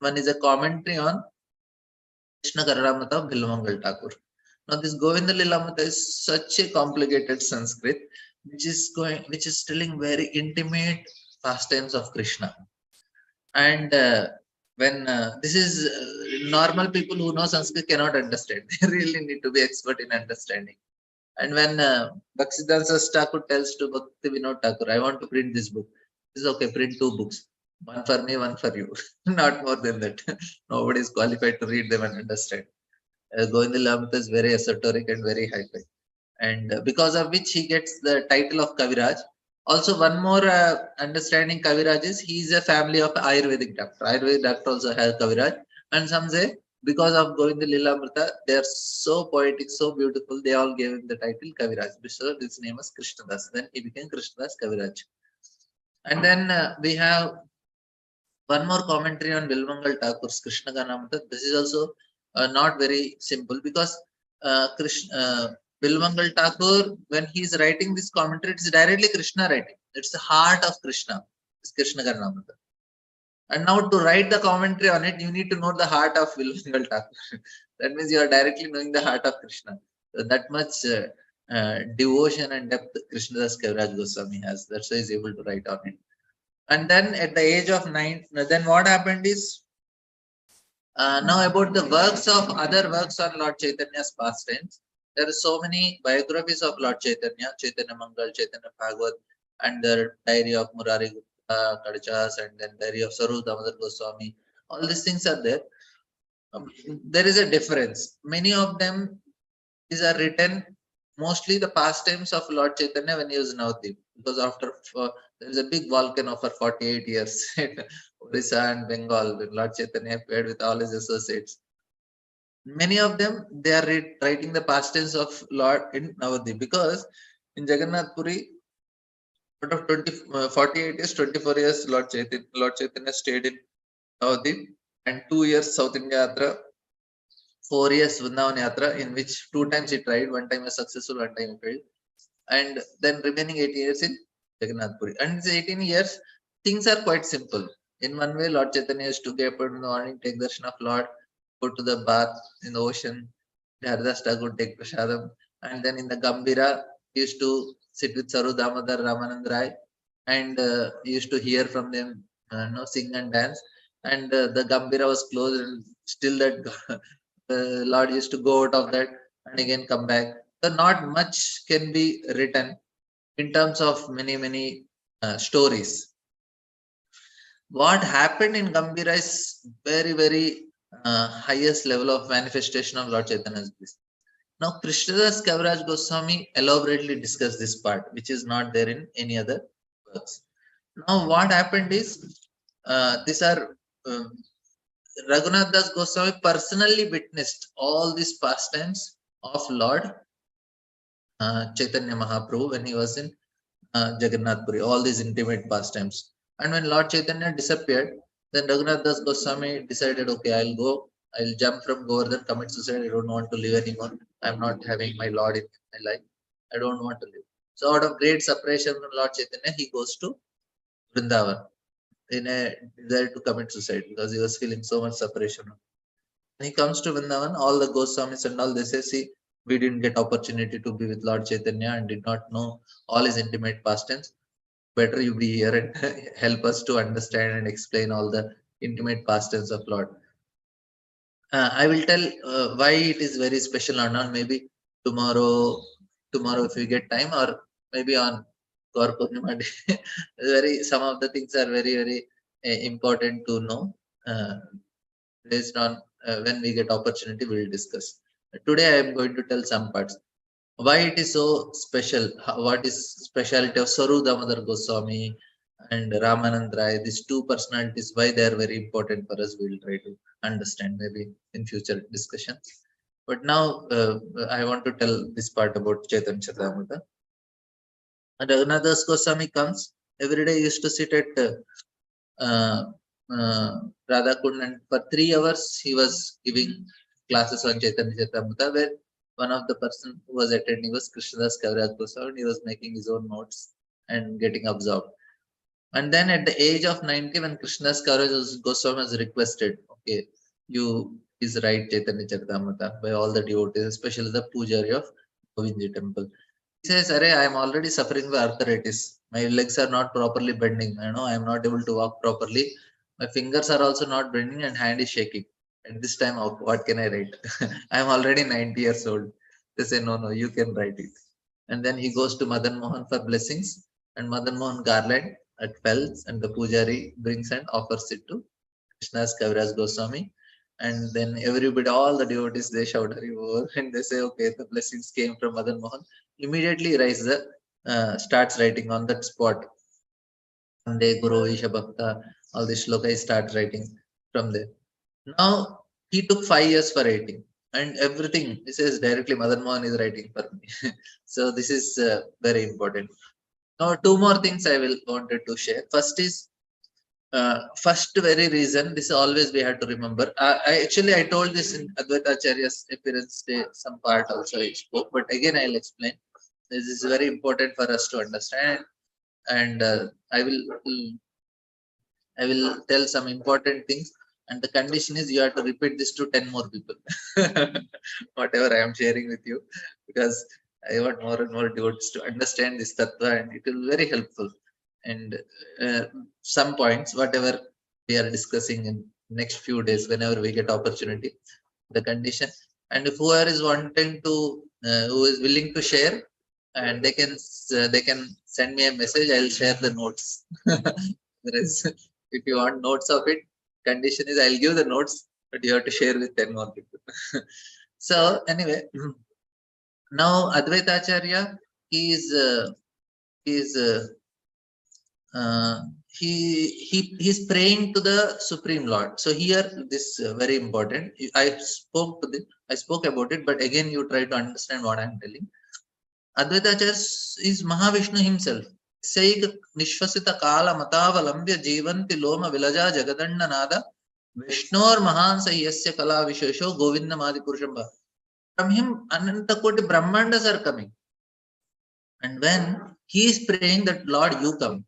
One is a commentary on Krishna Kararamrita of Bilamangal Thakur. Now this Govinda Leelamrita is such a complicated Sanskrit, which is telling very intimate pastimes of Krishna. And when this is normal people who know Sanskrit cannot understand. They really need to be expert in understanding. And when Bhaktisiddhanta Thakur tells to Bhakti Vinod Thakur, I want to print this book. He says, okay, print 2 books. One for me, one for you. Not more than that. Nobody is qualified to read them and understand. Govinda Lamata is very esoteric and very high-fi. And because of which he gets the title of Kaviraj. Also, one more understanding Kaviraj is he is a family of Ayurvedic doctor. Ayurvedic doctor also has Kaviraj. And some say because of Govinda Lilamrita, they are so poetic, so beautiful, they all gave him the title Kaviraj. So his name was Krishnadas. Then he became Krishnadas Kaviraj. And then we have one more commentary on Bilmangal Thakur's Krishna Ganamrita. This is also not very simple because Bilmangal Thakur, when he is writing this commentary, it's directly Krishna writing. It's the heart of Krishna. It's Krishna Ganamrita. And now to write the commentary on it, you need to know the heart of Bilmangal Thakur. That means you are directly knowing the heart of Krishna. So that much devotion and depth Krishnadas Kaviraj Goswami has. That's why he's able to write on it. And then at the age of 9, then what happened is, now about the works of other works on Lord Chaitanya's pastimes. There are so many biographies of Lord Chaitanya, Chaitanya Mangal, Chaitanya Bhagavat, and the diary of Murari Gupta, Kadachas, and then diary of Saru Damodar Goswami. All these things are there. There is a difference. Many of them these are written mostly the pastimes of Lord Chaitanya when he was in Navadvip, because after there is a big volcano for 48 years in Orissa and Bengal when Lord Chaitanya appeared with all his associates. Many of them they are writing the pastimes of Lord in Navadvip, because in Jagannath Puri out of 48 years, 24 years Lord Chaitanya stayed in Navadvip, and 2 years South India Yatra, 4 years Vrindavan Yatra, in which 2 times he tried, 1 time was successful, 1 time he failed, and then remaining 18 years in Jagannath Puri. And these 18 years, things are quite simple. In one way, Lord Chaitanya used to get up in the morning, take darshan of Lord, go to the bath in the ocean, Haridas Thakur take prasadam, and then in the Gambira, he used to sit with Saru Damodar, Ramanand Rai, and he used to hear from them, sing and dance. And the Gambira was closed, and still that Lord used to go out of that and again come back. So not much can be written in terms of many stories. What happened in Gambira is very highest level of manifestation of Lord Chaitanya's bliss. Now Krishnadas Kaviraj Goswami elaborately discussed this part, which is not there in any other works. Now what happened is, these are Raghunath Das Goswami personally witnessed all these pastimes of Lord Chaitanya Mahaprabhu when he was in Jagannath Puri, all these intimate pastimes. And when Lord Chaitanya disappeared, then Raghunath Das Goswami decided, okay, I'll jump from Govardhan, commit suicide. I don't want to live anymore. I'm not having my Lord in my life. I don't want to live. So out of great separation from Lord Chaitanya, he goes to Vrindavan in a desire to commit suicide because he was feeling so much separation. When he comes to Vrindavan, all the Goswamis and all, they say, see, we didn't get opportunity to be with Lord Chaitanya and did not know all his intimate pastimes. Better you be here and help us to understand and explain all the intimate pastimes of Lord. I will tell why it is very special or not. Maybe tomorrow if we get time, or maybe on Gaur Purnima day. Some of the things are very important to know. Based on when we get opportunity, we will discuss. Today I am going to tell some parts. Why it is so special, what is speciality of Saru Damodar Goswami and Ramanand Rai, these two personalities, why they are very important for us, we will try to understand maybe in future discussion. But now I want to tell this part about Chaitanya Charitamrita. And Raghunath Das Goswami comes, every day he used to sit at Radhakund, and for 3 hours he was giving classes on Chaitanya Charitamrita, where one of the person who was attending was Krishnadas Kaviraj Goswami. He was making his own notes and getting absorbed. And then at the age of 90, when Krishnadas Kaviraj Goswami was requested, okay, you is write Chaitanya Charitamrita by all the devotees, especially the Pujari of Govindji temple. He says, Arey, I am already suffering with arthritis. My legs are not properly bending. I am not able to walk properly. My fingers are also not bending and hand is shaking. At this time, what can I write? I am already 90 years old. They say, no, you can write it. And then he goes to Madan Mohan for blessings, and Madan Mohan garland at fells, and the pujari brings and offers it to Krishna's Kaviraj Goswami. And then everybody, all the devotees, they shout Hari Bol, and they say, okay, the blessings came from Madan Mohan. Immediately starts writing on that spot. Ande Guru Isha Bhakta, all this shloka he starts writing from there. Now he took 5 years for writing, and everything he says directly Madan Mohan is writing for me. So this is very important. Now two more things I will wanted to share. First is first very reason. This always we have to remember. I told this in Advaita Acharya's appearance day. Some part also I spoke, but again I'll explain. This is very important for us to understand, and I will tell some important things, and the condition is you have to repeat this to 10 more people. Whatever I am sharing with you, because I want more and more devotees to understand this tattva, and it will be very helpful. And some points, whatever we are discussing in next few days, whenever we get opportunity, the condition. And if whoever is wanting to, who is willing to share, and they can send me a message. I'll share the notes. There is, if you want notes of it, condition is I'll give the notes, but you have to share with 10 more people. So anyway, now Advaita Acharya, he is he's praying to the Supreme Lord. So here this very important. I spoke about it, but again you try to understand what I'm telling. Advaita Acharya is Mahavishnu himself. Saik Nishvasita Kala Matavalambya Jivanti Loma Vilaja Jagadanda Nada Vishnor Mahan Sahyasya Kala Vishesho Govinda Madi Purushamba. From him, Anantakoti Brahmandas are coming. And when he is praying that Lord, you come.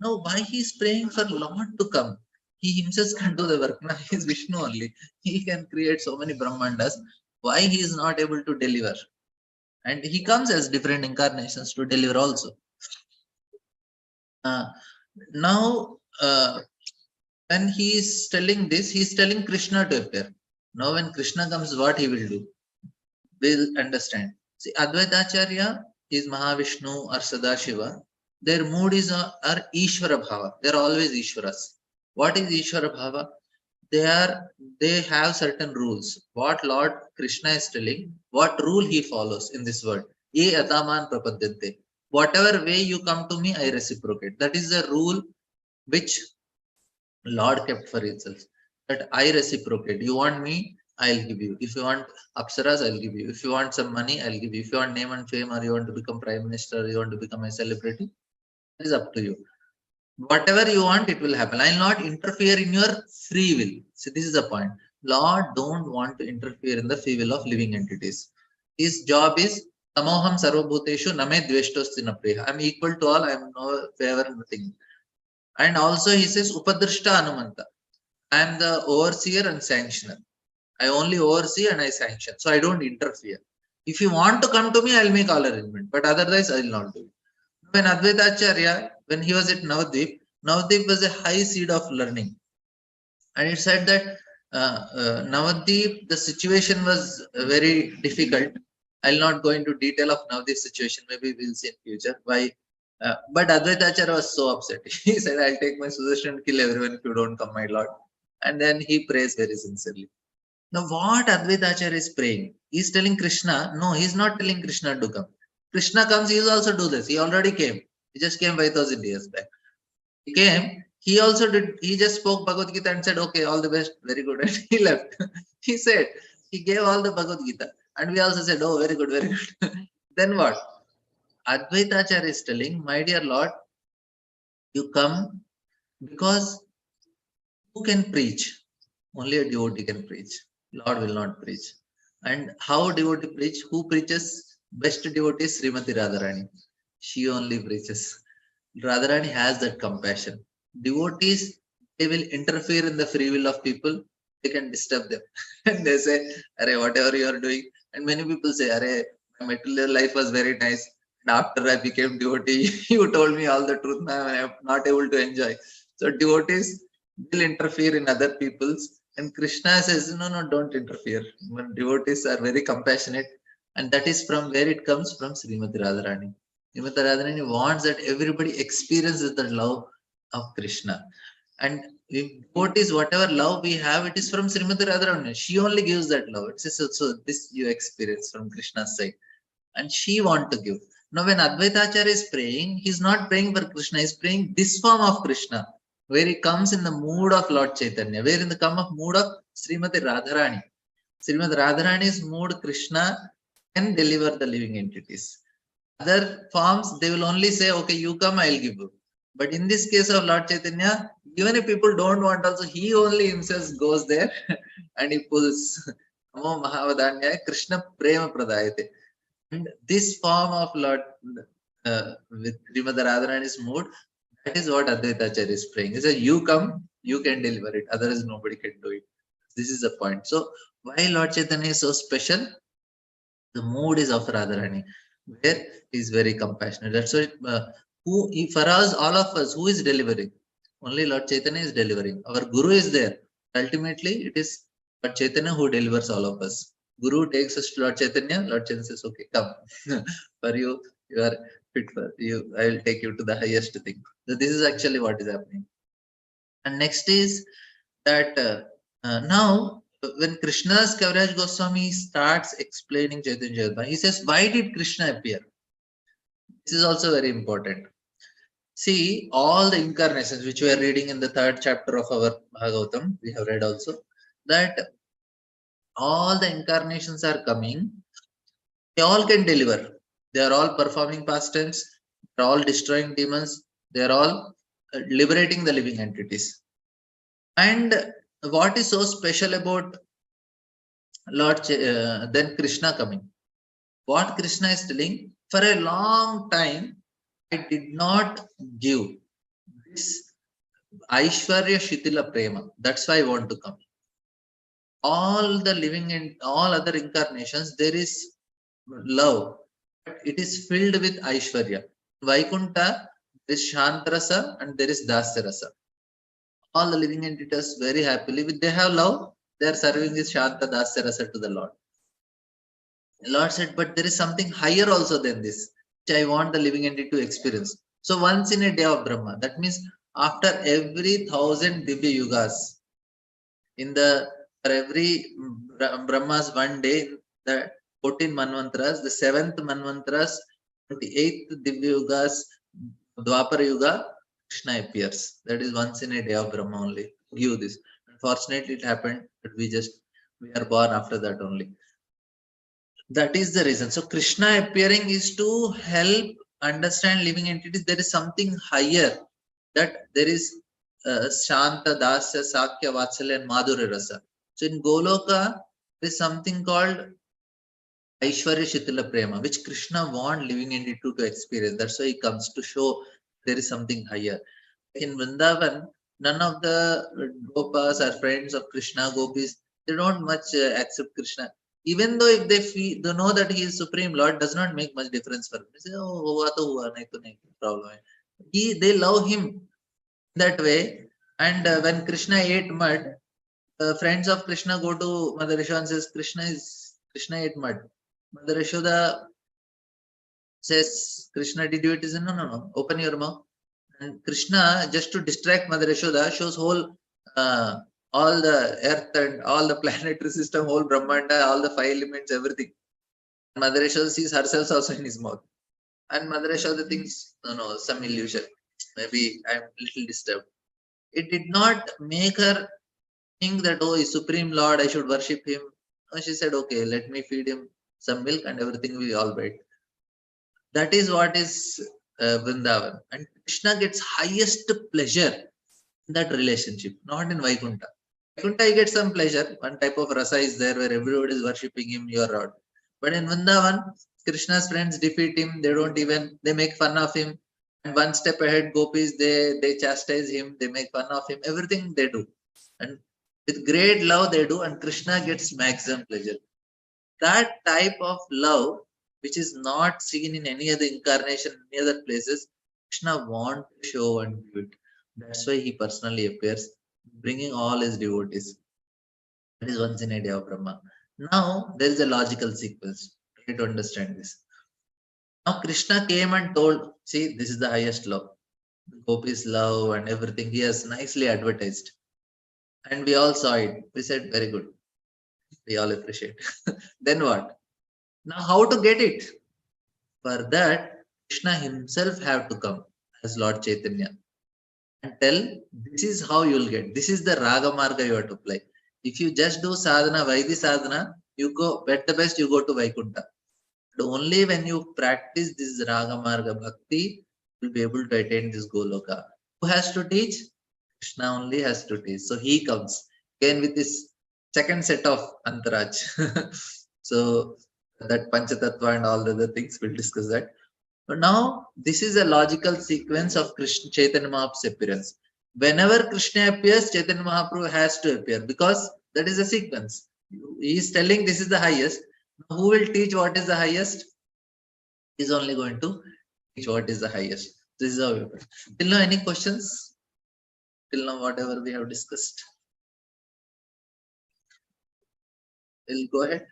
Now, why he is praying for Lord to come? He himself can do the work. Now, he is Vishnu only. He can create so many Brahmandas. Why he is not able to deliver? And he comes as different incarnations to deliver also. Now, when he is telling this, he is telling Krishna to appear. Now, when Krishna comes, what he will do? We'll understand. See, Advaita Acharya is Mahavishnu or Sadashiva. Their mood is are Ishvara Bhava. They are always Ishvaras. What is Ishvara Bhava? They have certain rules. What Lord Krishna is telling, what rule he follows in this world. Ye ataman prapadyante. Whatever way you come to me, I reciprocate. That is the rule which Lord kept for himself. That I reciprocate. You want me, I'll give you. If you want apsaras, I'll give you. If you want some money, I'll give you. If you want name and fame, or you want to become prime minister, or you want to become a celebrity, it is up to you. Whatever you want, it will happen. I'll not interfere in your free will. So this is the point. Lord don't want to interfere in the free will of living entities. His job is Tamoham Sarvabhuteshu Name Dveshtosti Napriya. I'm equal to all, I'm no favor, nothing. And also he says Upadrishta Anumanta. I am the overseer and sanctioner. I only oversee and I sanction. So I don't interfere. If you want to come to me, I'll make all arrangement. But otherwise, I will not do it. When Advaita Acharya, when he was at Navadvip, Navadvip was a high seed of learning. And it said that Navadvip, the situation was very difficult. I'll not go into detail of Navadvip situation. Maybe we'll see in future. Why? But Advaita Acharya was so upset. He said, I'll take my suggestion and kill everyone if you don't come, my Lord. And then he prays very sincerely. Now, what Advaita Acharya is praying? He's telling Krishna, no, he's not telling Krishna to come. Krishna comes, he will also do this. He already came. He just came 5,000 years back. He came, he also did, he just spoke Bhagavad Gita and said, okay, all the best, very good. And he left. He said, he gave all the Bhagavad Gita. And we also said, oh, very good, very good. Then what? Advaita Acharya is telling, my dear Lord, you come because who can preach? Only a devotee can preach. Lord will not preach. And how devotee preach? Who preaches? Best devotee is Srimati Radharani. She only preaches. Radharani has that compassion. Devotees, they will interfere in the free will of people. They can disturb them. And they say, Arey, whatever you are doing. And many people say, Arey, my material life was very nice. And after I became devotee, you told me all the truth. Now I am not able to enjoy. So devotees will interfere in other people's. And Krishna says, no, no, don't interfere. When devotees are very compassionate, And that is from where it comes from. Srimati Radharani. Srimati Radharani wants that everybody experiences the love of Krishna. And devotees, whatever love we have, it is from Srimati Radharani. She only gives that love. It says, so this you experience from Krishna's side. And she want to give. Now when Advaita Acharya is praying, he's not praying for Krishna, he's praying this form of Krishna, where he comes in the mood of Lord Chaitanya, where in the come of mood of Srimati Radharani. Srimati Radharani's mood, Krishna can deliver the living entities. Other forms, they will only say, okay, you come, I'll give you. But in this case of Lord Chaitanya, even if people don't want also, he only himself goes there and he pulls Namo Mahavadanya Krishna Prema Pradayate. And this form of Lord with Srimati Radharani's mood, that is what Advaita Acharya is praying. He says, you come, you can deliver it, otherwise nobody can do it. This is the point. So why Lord Chaitanya is so special? The mood is of Radharani, where he is very compassionate. That's why for us, all of us, who is delivering? Only Lord Chaitanya is delivering. Our Guru is there. Ultimately, it is Lord Chaitanya who delivers all of us. Guru takes us to Lord Chaitanya. Lord Chaitanya says, okay, come. For you, you are fit for you. I will take you to the highest thing. So this is actually what is happening. And next is that now when Krishna's Kaviraj Goswami starts explaining Chaitanya Chaitanya, he says, why did Krishna appear? This is also very important. See, all the incarnations which we are reading in the 3rd chapter of our Bhagavatam, we have read also, that all the incarnations are coming, they all can deliver. They are all performing past tense, they are all destroying demons, they are all liberating the living entities. And what is so special about then Krishna coming? What Krishna is telling, for a long time, I did not give this Aishwarya Shitila Prema. That's why I want to come. All the living in all other incarnations, there is love, but it is filled with Aishwarya. Vaikunta, there is Shantarasa and there is Dasyarasa. All the living entities very happily, with they have love, they are serving this Shanta Dasyarasa to the Lord. The Lord said, but there is something higher also than this, which I want the living entity to experience. So once in a day of Brahma, that means after every 1000 Divya Yugas, for every Brahma's one day, the 14 Manvantras, the 7th Manvantras, 28th Divya Yugas, Dwapara Yuga, Krishna appears. That is once in a day of Brahma only. Give this. Unfortunately, it happened that we are born after that only. That is the reason. So Krishna appearing is to help understand living entities. There is something higher, that there is Shanta, Dasya, Sakya, Vatsalya and Madhurya Rasa. So in Goloka, there is something called Aishwarya Shitila Prema, which Krishna want living entity to experience. That's why he comes to show there is something higher. In Vrindavan, none of the Gopas are friends of Krishna, Gopis. They don't much accept Krishna. Even though if they know that he is Supreme Lord, does not make much difference for them. They say, oh, hua to hua, nahi to nahi, problem. They love him that way. And when Krishna ate mud, friends of Krishna go to Mother Yashoda and says, Krishna ate mud. Mother Yashoda says, Krishna, did you eat? He says, no, open your mouth. And Krishna, just to distract Mother Yashoda, shows whole all the earth and all the planetary system, whole Brahmanda, all the 5 elements, everything. Mother Yashoda sees herself also in his mouth. And Mother Yashoda thinks, no, some illusion. Maybe I'm a little disturbed. It did not make her think that, oh, he's Supreme Lord, I should worship him. No, she said, okay, let me feed him some milk and everything will be all right. That is what is Vrindavan. And Krishna gets highest pleasure in that relationship, not in Vaikunta. Vaikunta, you get some pleasure. One type of rasa is there where everybody is worshipping him, your Lord. But in Vrindavan, Krishna's friends defeat him. They make fun of him. And one step ahead, gopis, they chastise him. They make fun of him. Everything they do. And with great love they do. And Krishna gets maximum pleasure. That type of love, which is not seen in any other incarnation, any other places, Krishna wants to show and do it. That's why he personally appears, bringing all his devotees. That is once in a day of Brahma. Now, there is a logical sequence. Try to understand this. Now Krishna came and told, see, this is the highest love. Gopi's love and everything. He has nicely advertised. And we all saw it. We said, very good. We all appreciate. Then what? Now how to get it? For that, Krishna himself have to come as Lord Chaitanya and tell, this is how you'll get. This is the Raga Marga you have to play. If you just do sadhana, Vaidhi sadhana, you go, at the best, you go to Vaikuntha. But only when you practice this Raga Marga Bhakti, you'll be able to attain this Goloka. Who has to teach? Krishna only has to teach. So he comes again with this second set of Antaraj. So that Panchatattva and all the other things, we'll discuss that. But now this is a logical sequence of Krishna Chaitanya Mahaprabhu's appearance. Whenever Krishna appears, Chaitanya Mahaprabhu has to appear because that is a sequence. He is telling this is the highest. Who will teach what is the highest? He is only going to teach what is the highest. This is how we put. Till now, any questions? Till now, whatever we have discussed. We'll go ahead.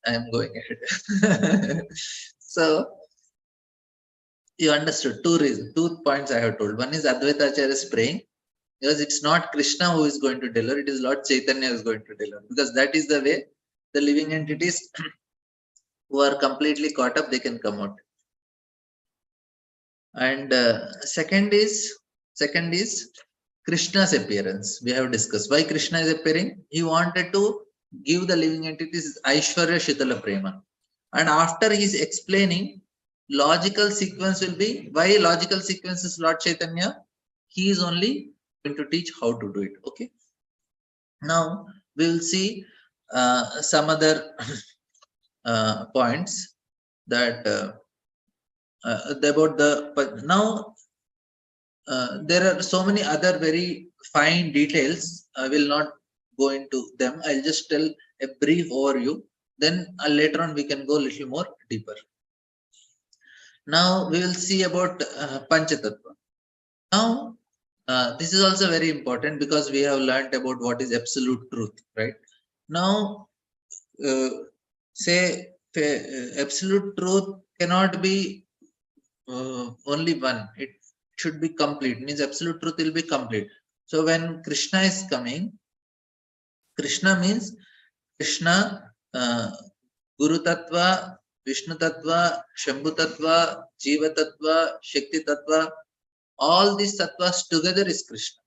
I am going ahead. So you understood two reasons, 2 points I have told. One is Advaita Acharya is praying because it's not Krishna who is going to deliver, it is Lord Chaitanya who is going to deliver. Because that is the way the living entities who are completely caught up, they can come out. And second is Krishna's appearance. We have discussed why Krishna is appearing. He wanted to give the living entities Aishwarya Shitala Prema. And after he is explaining, logical sequence will be, why logical sequence is Lord Chaitanya? He is only going to teach how to do it. Okay. Now we will see some other points that about the, but now there are so many other very fine details. I will not go into them. I'll just tell a brief overview. Then later on we can go a little more deeper. Now we will see about Panchatattva. Now this is also very important because we have learnt about what is absolute truth, right? Now say absolute truth cannot be only one. It should be complete. Means absolute truth will be complete. So when Krishna is coming, Krishna means Krishna, Guru Tattva, Vishnu Tattva, Shambhu Tattva, Jiva Tattva, Shakti Tattva, all these tattvas together is Krishna.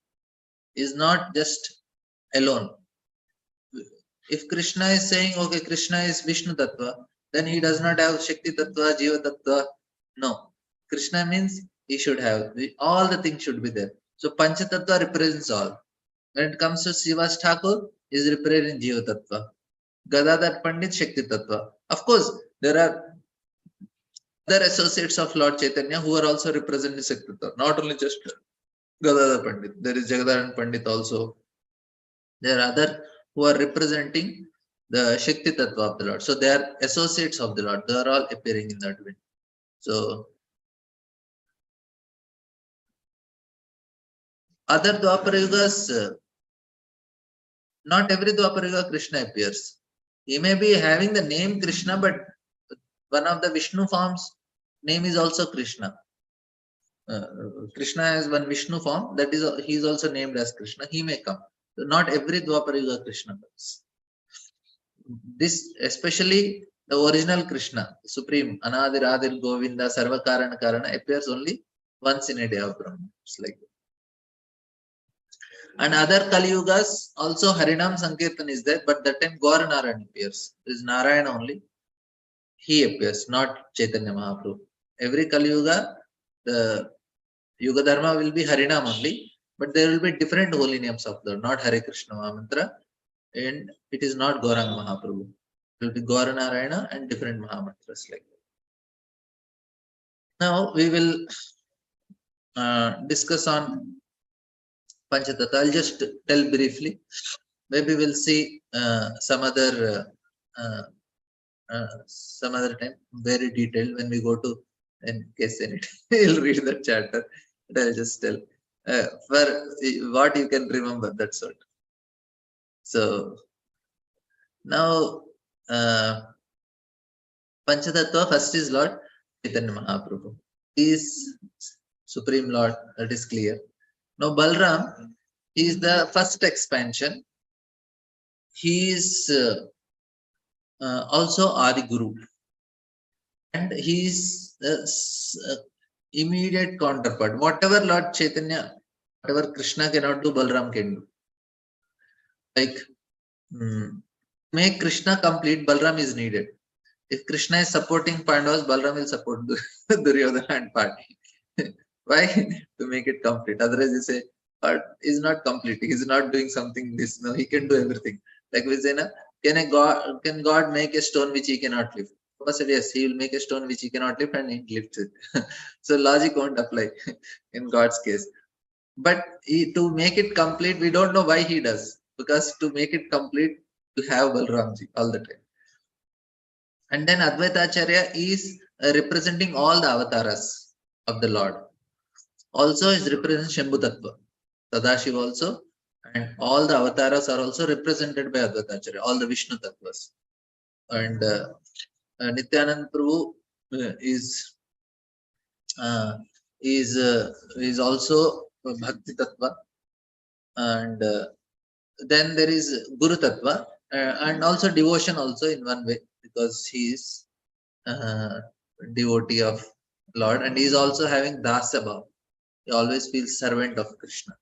Is not just alone. If Krishna is saying, okay, Krishna is Vishnu Tattva, then he does not have Shakti Tattva, Jiva Tattva. No. Krishna means he should have, all the things should be there. So Panchatattva represents all. When it comes to Srivas Thakur, is representing Jiva Tattva. Gadadhar Pandit, Shakti Tattva. Of course, there are other associates of Lord Chaitanya who are also representing Shakti Tattva. Not only just Gadadhar Pandit. There is Jagadharan Pandit also. There are other who are representing the Shakti Tattva of the Lord. So they are associates of the Lord. They are all appearing in that way. So other Dwapara Yugas, not every Dwapara Yuga Krishna appears. He may be having the name Krishna, but one of the Vishnu forms name is also Krishna. Krishna has one Vishnu form, that is, he is also named as Krishna. He may come. So not every Dwapara Yuga Krishna comes. This, especially the original Krishna, Supreme, Anadir Adir Govinda, Sarva Karana Karana, appears only once in a day of Brahma. It's like that. And other Kali Yugas, also Harinam Sankirtan is there, but that time Gaura Narayan appears. It is Narayana only. He appears, not Chaitanya Mahaprabhu. Every Kali Yuga, the Yuga Dharma will be Harinam only, but there will be different holy names of the Lord, not Hare Krishna Mahamantra, and it is not Gauranga Mahaprabhu. It will be Gaura Narayana and different Mahamantras like that. Now we will discuss on Panchatattva. I'll just tell briefly. Maybe we'll see some other time, very detailed when we go to, in case anything, you'll read the chapter. But I'll just tell for what you can remember. That's what. So Now, Panchatattva first is Lord Chaitanya Mahaprabhu. He is Supreme Lord, that is clear. Now, Balram is the first expansion. He is also Adi Guru, and he is the immediate counterpart. Whatever Lord Chaitanya, whatever Krishna cannot do, Balram can do. Like, make Krishna complete, Balram is needed. If Krishna is supporting Pandavas, Balram will support Duryodhana and party. Why? To make it complete. Otherwise, you say, but is not complete. He is not doing something this. No, he can do everything. Like we say, na, can God make a stone which he cannot lift? Papa said, yes, he will make a stone which he cannot lift and he lifts it. So logic won't apply in God's case. But to make it complete, we don't know why he does. Because to make it complete, you have Balramji all the time. And then Advaita Acharya is representing all the avatars of the Lord. Also is representing Shambhu Tattva, Sadashiv also, and all the avatars are also represented by Advaita Acharya, all the Vishnu Tattvas. And Nityanand Prabhu is also Bhakti Tattva, and then there is Guru Tattva, and also devotion also in one way, because he is devotee of Lord, and he is also having Dasa Bhav. He always feels servant of Krishna.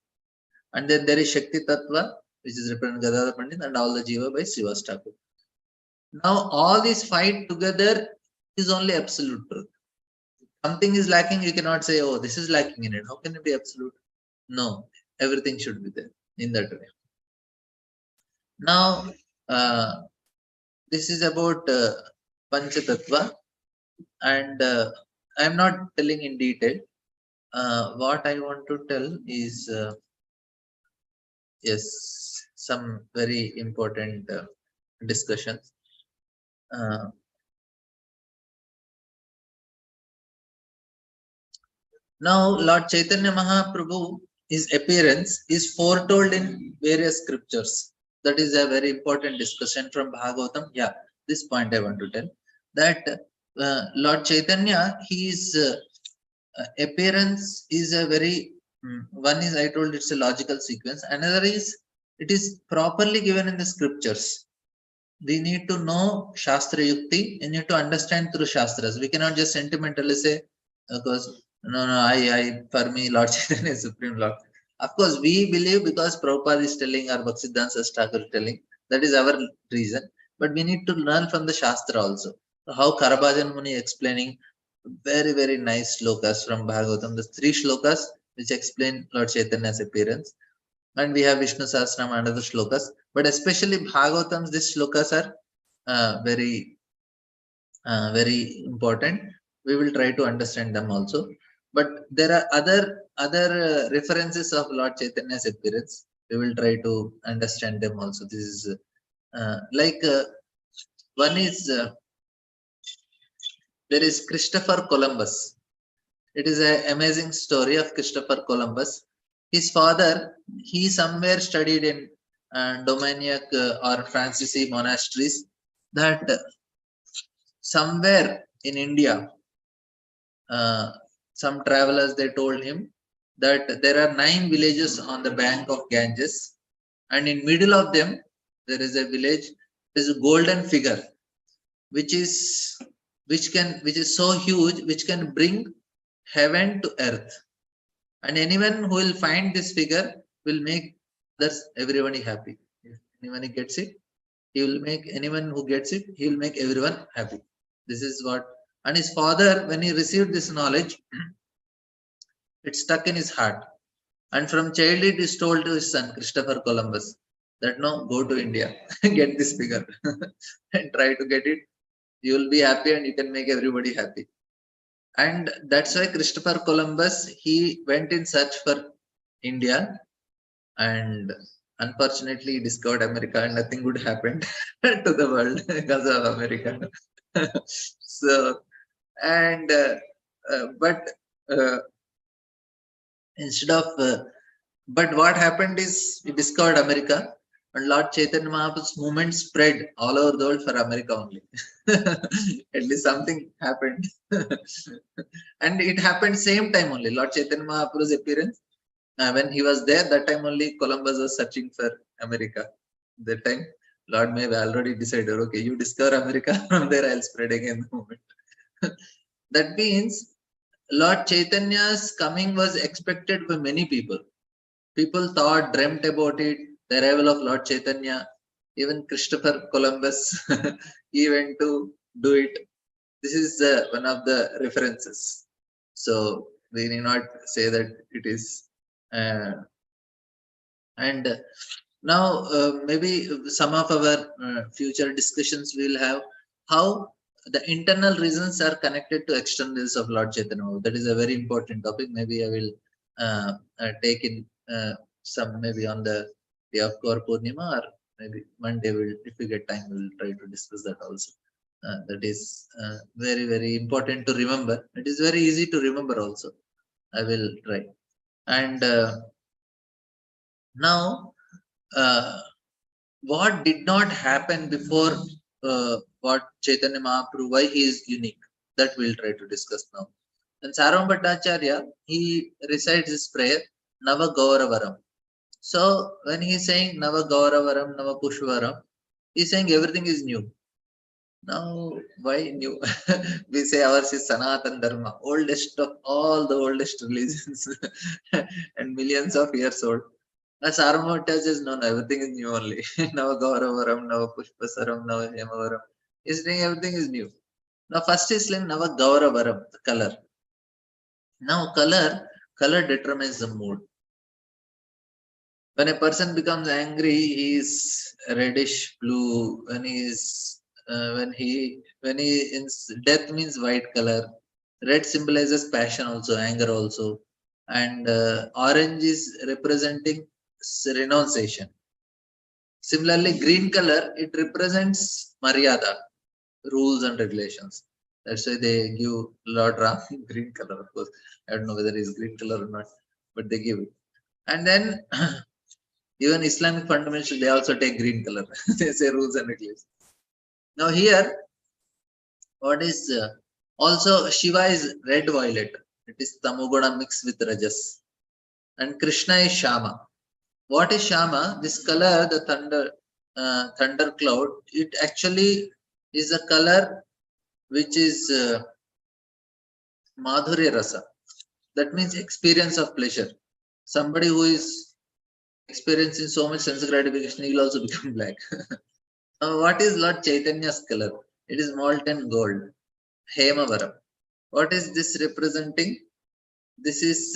And then there is Shakti Tattva, which is represented Gadadhar Pandit, and all the Jiva by Srivas Thakur. Now, all these five together is only absolute truth. Something is lacking, you cannot say, oh, this is lacking in it. How can it be absolute? No, everything should be there in that way. Now, this is about Panchatattva, and I am not telling in detail. What I want to tell is, yes, some very important discussions. Now, Lord Chaitanya Mahaprabhu, his appearance is foretold in various scriptures. That is a very important discussion from Bhagavatam. Yeah, this point I want to tell, that Lord Chaitanya, his appearance is a very, one is, I told it's a logical sequence. Another is, it is properly given in the scriptures. We need to know Shastra Yukti, and you need to understand through Shastras. We cannot just sentimentally say, because no, for me, Lord Chaitanya is Supreme Lord. Of course, we believe because Prabhupada is telling or Bhaktisiddhanta Thakur is telling, that is our reason. But we need to learn from the Shastra also. How Karabhajan Muni explaining very, very nice slokas from Bhagavatam, the 3 slokas which explain Lord Chaitanya's appearance. And we have Vishnu Sahasranam and other slokas. But especially Bhagavatams, these slokas are very important. We will try to understand them also. But there are other references of Lord Chaitanya's appearance. We will try to understand them also. This is one is there is Christopher Columbus. It is an amazing story of Christopher Columbus. His father, he somewhere studied in Dominic or Franciscan monasteries, that somewhere in India, some travelers, they told him that there are 9 villages on the bank of Ganges, and in middle of them there is a village. There is a golden figure, which is so huge, which can bring heaven to earth, and anyone who will find this figure will make others, everybody happy. If anyone gets it, he will make anyone who gets it, he will make everyone happy. This is what. And his father, when he received this knowledge, it stuck in his heart. And from childhood, he told to his son, Christopher Columbus, that no, go to India, get this figure, and try to get it. You will be happy and you can make everybody happy. And that's why Christopher Columbus, he went in search for India, and unfortunately he discovered America, and nothing good happened to the world because of America. So, and but instead of but what happened is, he discovered America, And Lord Chaitanya Mahaprabhu's movement spread all over the world for America only. At least something happened. And it happened same time only. Lord Chaitanya Mahaprabhu's appearance, when he was there, that time only Columbus was searching for America. That time, Lord may have already decided, okay, you discover America, from there I'll spread again the movement. That means Lord Chaitanya's coming was expected by many people. People thought, dreamt about it, the arrival of Lord Chaitanya. Even Christopher Columbus, he went to do it. This is one of the references. So we need not say that it is. And now maybe some of our future discussions will have how the internal reasons are connected to externals of Lord Chaitanya. That is a very important topic. Maybe I will take in some, maybe on the day of Gaur Purnima, or maybe Monday, if we get time, we'll try to discuss that also. That is very, very important to remember. It is very easy to remember also. I will try. And now, what did not happen before what Chaitanya Mahaprabhu, why he is unique? That we'll try to discuss now. And Saram Bhattacharya, he recites this prayer, Nava Gauravaram. So when he's saying Nava Gauravaram, Nava Pushvaram, he's saying everything is new. Now, why new? We say ours is Sanatan Dharma, oldest of all the oldest religions, and millions of years old. As Armota says, no, everything is new only. Nava Gauravaram, Nava Pushpasaram, Nava Hemavaram. He's saying everything is new. Now, first is like Nava Gauravaram, the color. Now, color determines the mood. When a person becomes angry, he is reddish blue. When he death means white color. Red symbolizes passion also, anger also, and orange is representing renunciation. Similarly, green color, it represents Maryada, rules and regulations. That's why they give Lord Ram green color, of course. I don't know whether it's green color or not, but they give it. And then even Islamic fundamentalists, they also take green color. They say rules and regulations. Now here, what is also Shiva is red violet. It is Tamoguna mixed with Rajas. And Krishna is Shama. What is Shama? This color, the thunder cloud, it actually is a color which is Madhurya Rasa. That means experience of pleasure. Somebody who is experiencing so much sense gratification, he will also become black. What is Lord Chaitanya's color? It is molten gold. Hemavaram. What is this representing? This is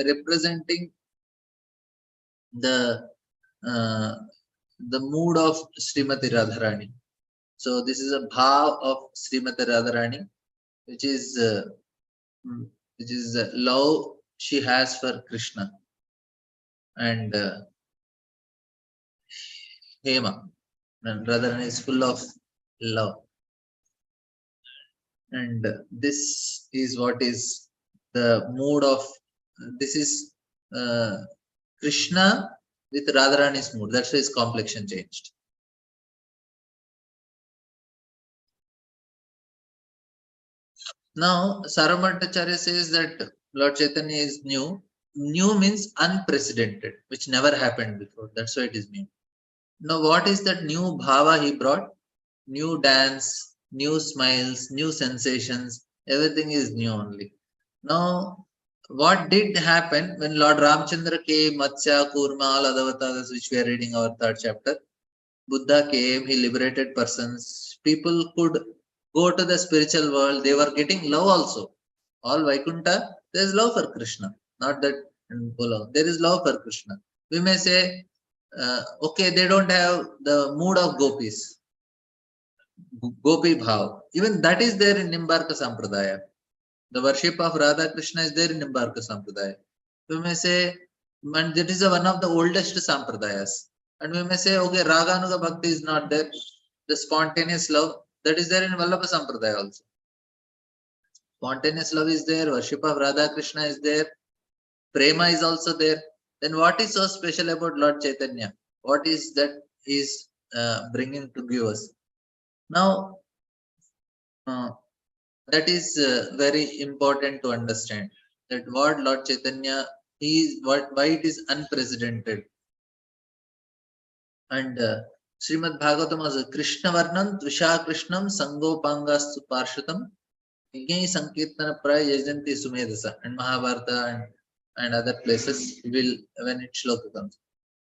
representing the mood of Srimati Radharani. So this is a bhav of Srimati Radharani, which is love she has for Krishna. And Hema, and Radharani is full of love. And this is what is the mood of, this is Krishna with Radharani's mood. That's why his complexion changed. Now, Sarabhattacharya says that Lord Chaitanya is new. New means unprecedented, which never happened before. That's why it is new. Now, what is that new bhava he brought? New dance, new smiles, new sensations. Everything is new only. Now, what did happen when Lord Ramchandra came, Matsya, Kurma, all other avatars, which we are reading our third chapter? Buddha came, he liberated persons. People could go to the spiritual world. They were getting love also. All Vaikuntha, there is love for Krishna. Not that in Pula. There is love for Krishna. We may say, okay, they don't have the mood of gopis. Gopi Bhav. Even that is there in Nimbarka Sampradaya. The worship of Radha Krishna is there in Nimbarka Sampradaya. We may say, and that is one of the oldest Sampradayas. And we may say, okay, Raganuga Bhakti is not there. The spontaneous love, that is there in Vallabha Sampradaya also. Spontaneous love is there, worship of Radha Krishna is there. prema is also there. Then what is so special about Lord Chaitanya? What is that is bringing to give us? Now, that is very important to understand that what Lord Chaitanya is, why it is unprecedented. And Srimad Bhagavatam was Krishna Varnam Tvisha Krishnam Sangopangastu Parshutam Yajna Sankirtana Praya Yajanti Sumedasa, and Mahabharata and other places will when it shloka comes.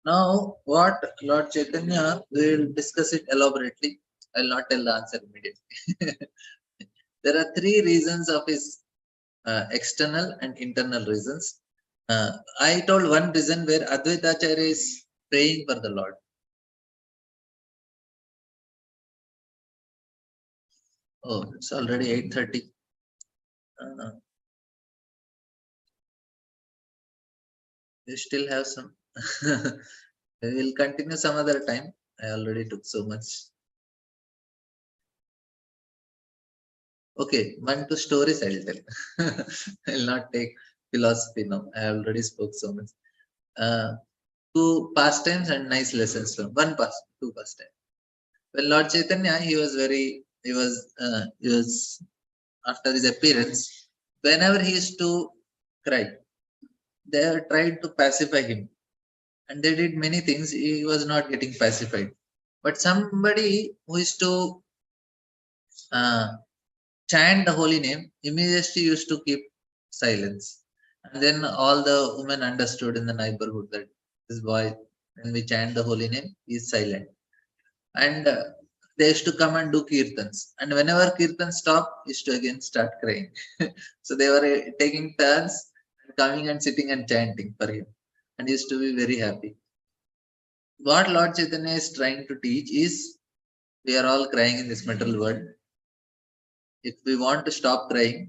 Now, what Lord Chaitanya, we will discuss it elaborately. I will not tell the answer immediately. There are three reasons of his external and internal reasons. I told one reason where Advaita Acharya is praying for the Lord. Oh, it's already 8:30. We still have some. We will continue some other time. I already took so much. Okay, one two stories I will tell. I will not take philosophy now. I already spoke so much. Two pastimes and nice lessons from two pastimes. Well, Lord Chaitanya, he was after his appearance, whenever he used to cry, they tried to pacify him, and they did many things. He was not getting pacified. But somebody who is to chant the holy name immediately used to keep silence. And then all the women understood in the neighborhood that this boy, when we chant the holy name, he is silent. And they used to come and do kirtans. And whenever kirtan stopped, used to again start crying. So they were taking turns, coming and sitting and chanting for him, and used to be very happy. What Lord Chaitanya is trying to teach is we are all crying in this material world. If we want to stop crying,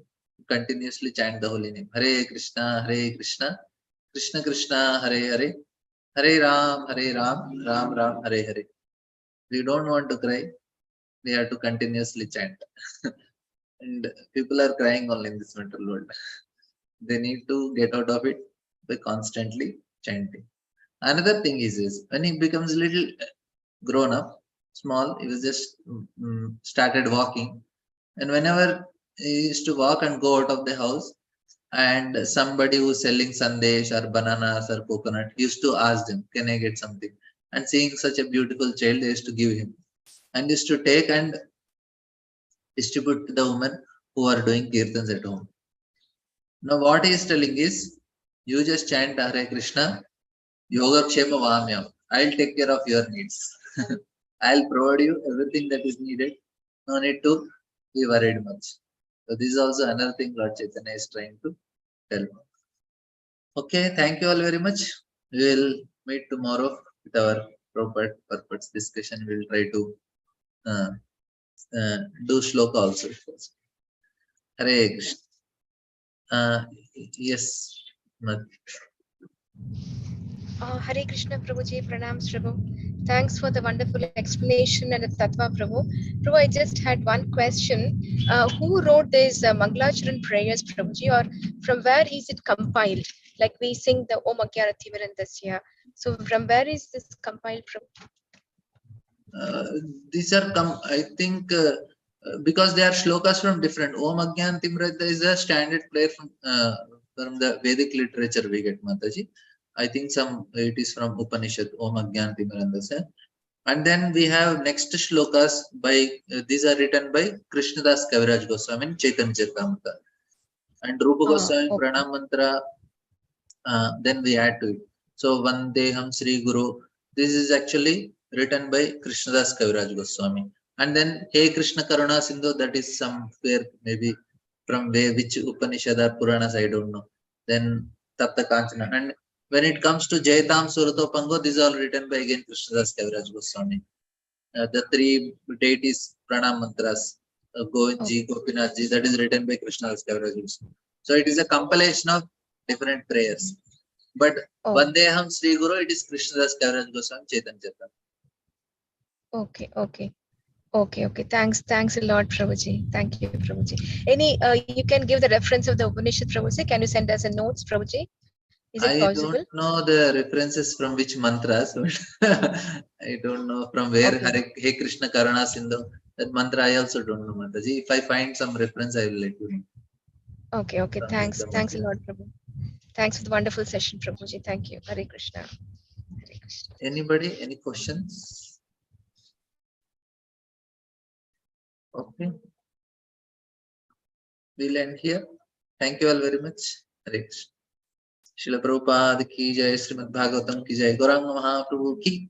continuously chant the holy name. Hare Krishna, Krishna Krishna, Hare Hare, Hare Ram, Ram Ram, Hare Hare. We don't want to cry. We have to continuously chant. And people are crying only in this mental world. They need to get out of it by constantly chanting. Another thing is when he becomes a little grown up, small, he was just started walking. And whenever he used to walk and go out of the house, and somebody who's selling sandesh or bananas or coconut used to ask them, can I get something? And seeing such a beautiful child, they used to give him. And used to take and distribute to the women who are doing kirtans at home. Now what he is telling is, you just chant Hare Krishna, Yoga Kshema Vamyam. I'll take care of your needs. I'll provide you everything that is needed. No need to be worried much. So this is also another thing Lord Chaitanya is trying to tell me. Okay, thank you all very much. We will meet tomorrow with our purport discussion. We will try to do shloka also. Hare Krishna. Yes. Hare Krishna Prabhuji, pranams Prabhu. Thanks for the wonderful explanation and the Tattva Prabhu. Prabhu, I just had one question. Who wrote these Mangalacharan prayers, Prabhuji, or from where is it compiled? Like we sing the Om Agyaratimirandasya. So from where is this compiled, Prabhu? These are I think because they are shlokas from different. Om Agyantimrata is a standard prayer from the Vedic literature we get, Mataji. I think it is from Upanishad, Om Agyantimrandasya. And then we have next shlokas by, these are written by Krishnadas Kaviraj Goswami in Chaitanya Charitamrita. And Rupa Goswami Pranam Mantra, then we add to it. So Vandeham Sri Guru, this is actually written by Krishnadas Kaviraj Goswami. And then Hey Krishna Karuna Sindhu, that is somewhere maybe from which Upanishad or Puranas, I don't know. Then Tapta Kanchana. And when it comes to Jaitam Surato Pango, these are all written by again Krishnadas Kaviraj Goswami. The three deities Pranam Mantras, Govindji, Gopinathji, that is written by Krishnadas Kaviraj Goswami. So it is a compilation of different prayers. But Vandeham Sri Guru, it is Krishnadas Kaviraj Goswami, Chaitanya Charitamrita. Okay. Thanks a lot, Prabhuji. Thank you, Prabhuji. You can give the reference of the Upanishad, Prabhuji. Can you send us a notes, Prabhuji? Is it I possible? don't know the references from which mantras, but I don't know from where Okay. Hey Krishna Karuna Sindhu. That mantra I also don't know, Mataji. If I find some reference, I will let you know. Okay. Okay. From which Thanks. the Thanks a mantra. lot, Prabhu. Thanks for the wonderful session, Prabhuji. Thank you. Hare Krishna. Hare Krishna. Anybody? Any questions? Okay. We'll end here. Thank you all very much. Hare Krishna. Srila Prabhupada ki jai, Srimad Bhagavatam ki jai, Gauranga Mahaprabhu ki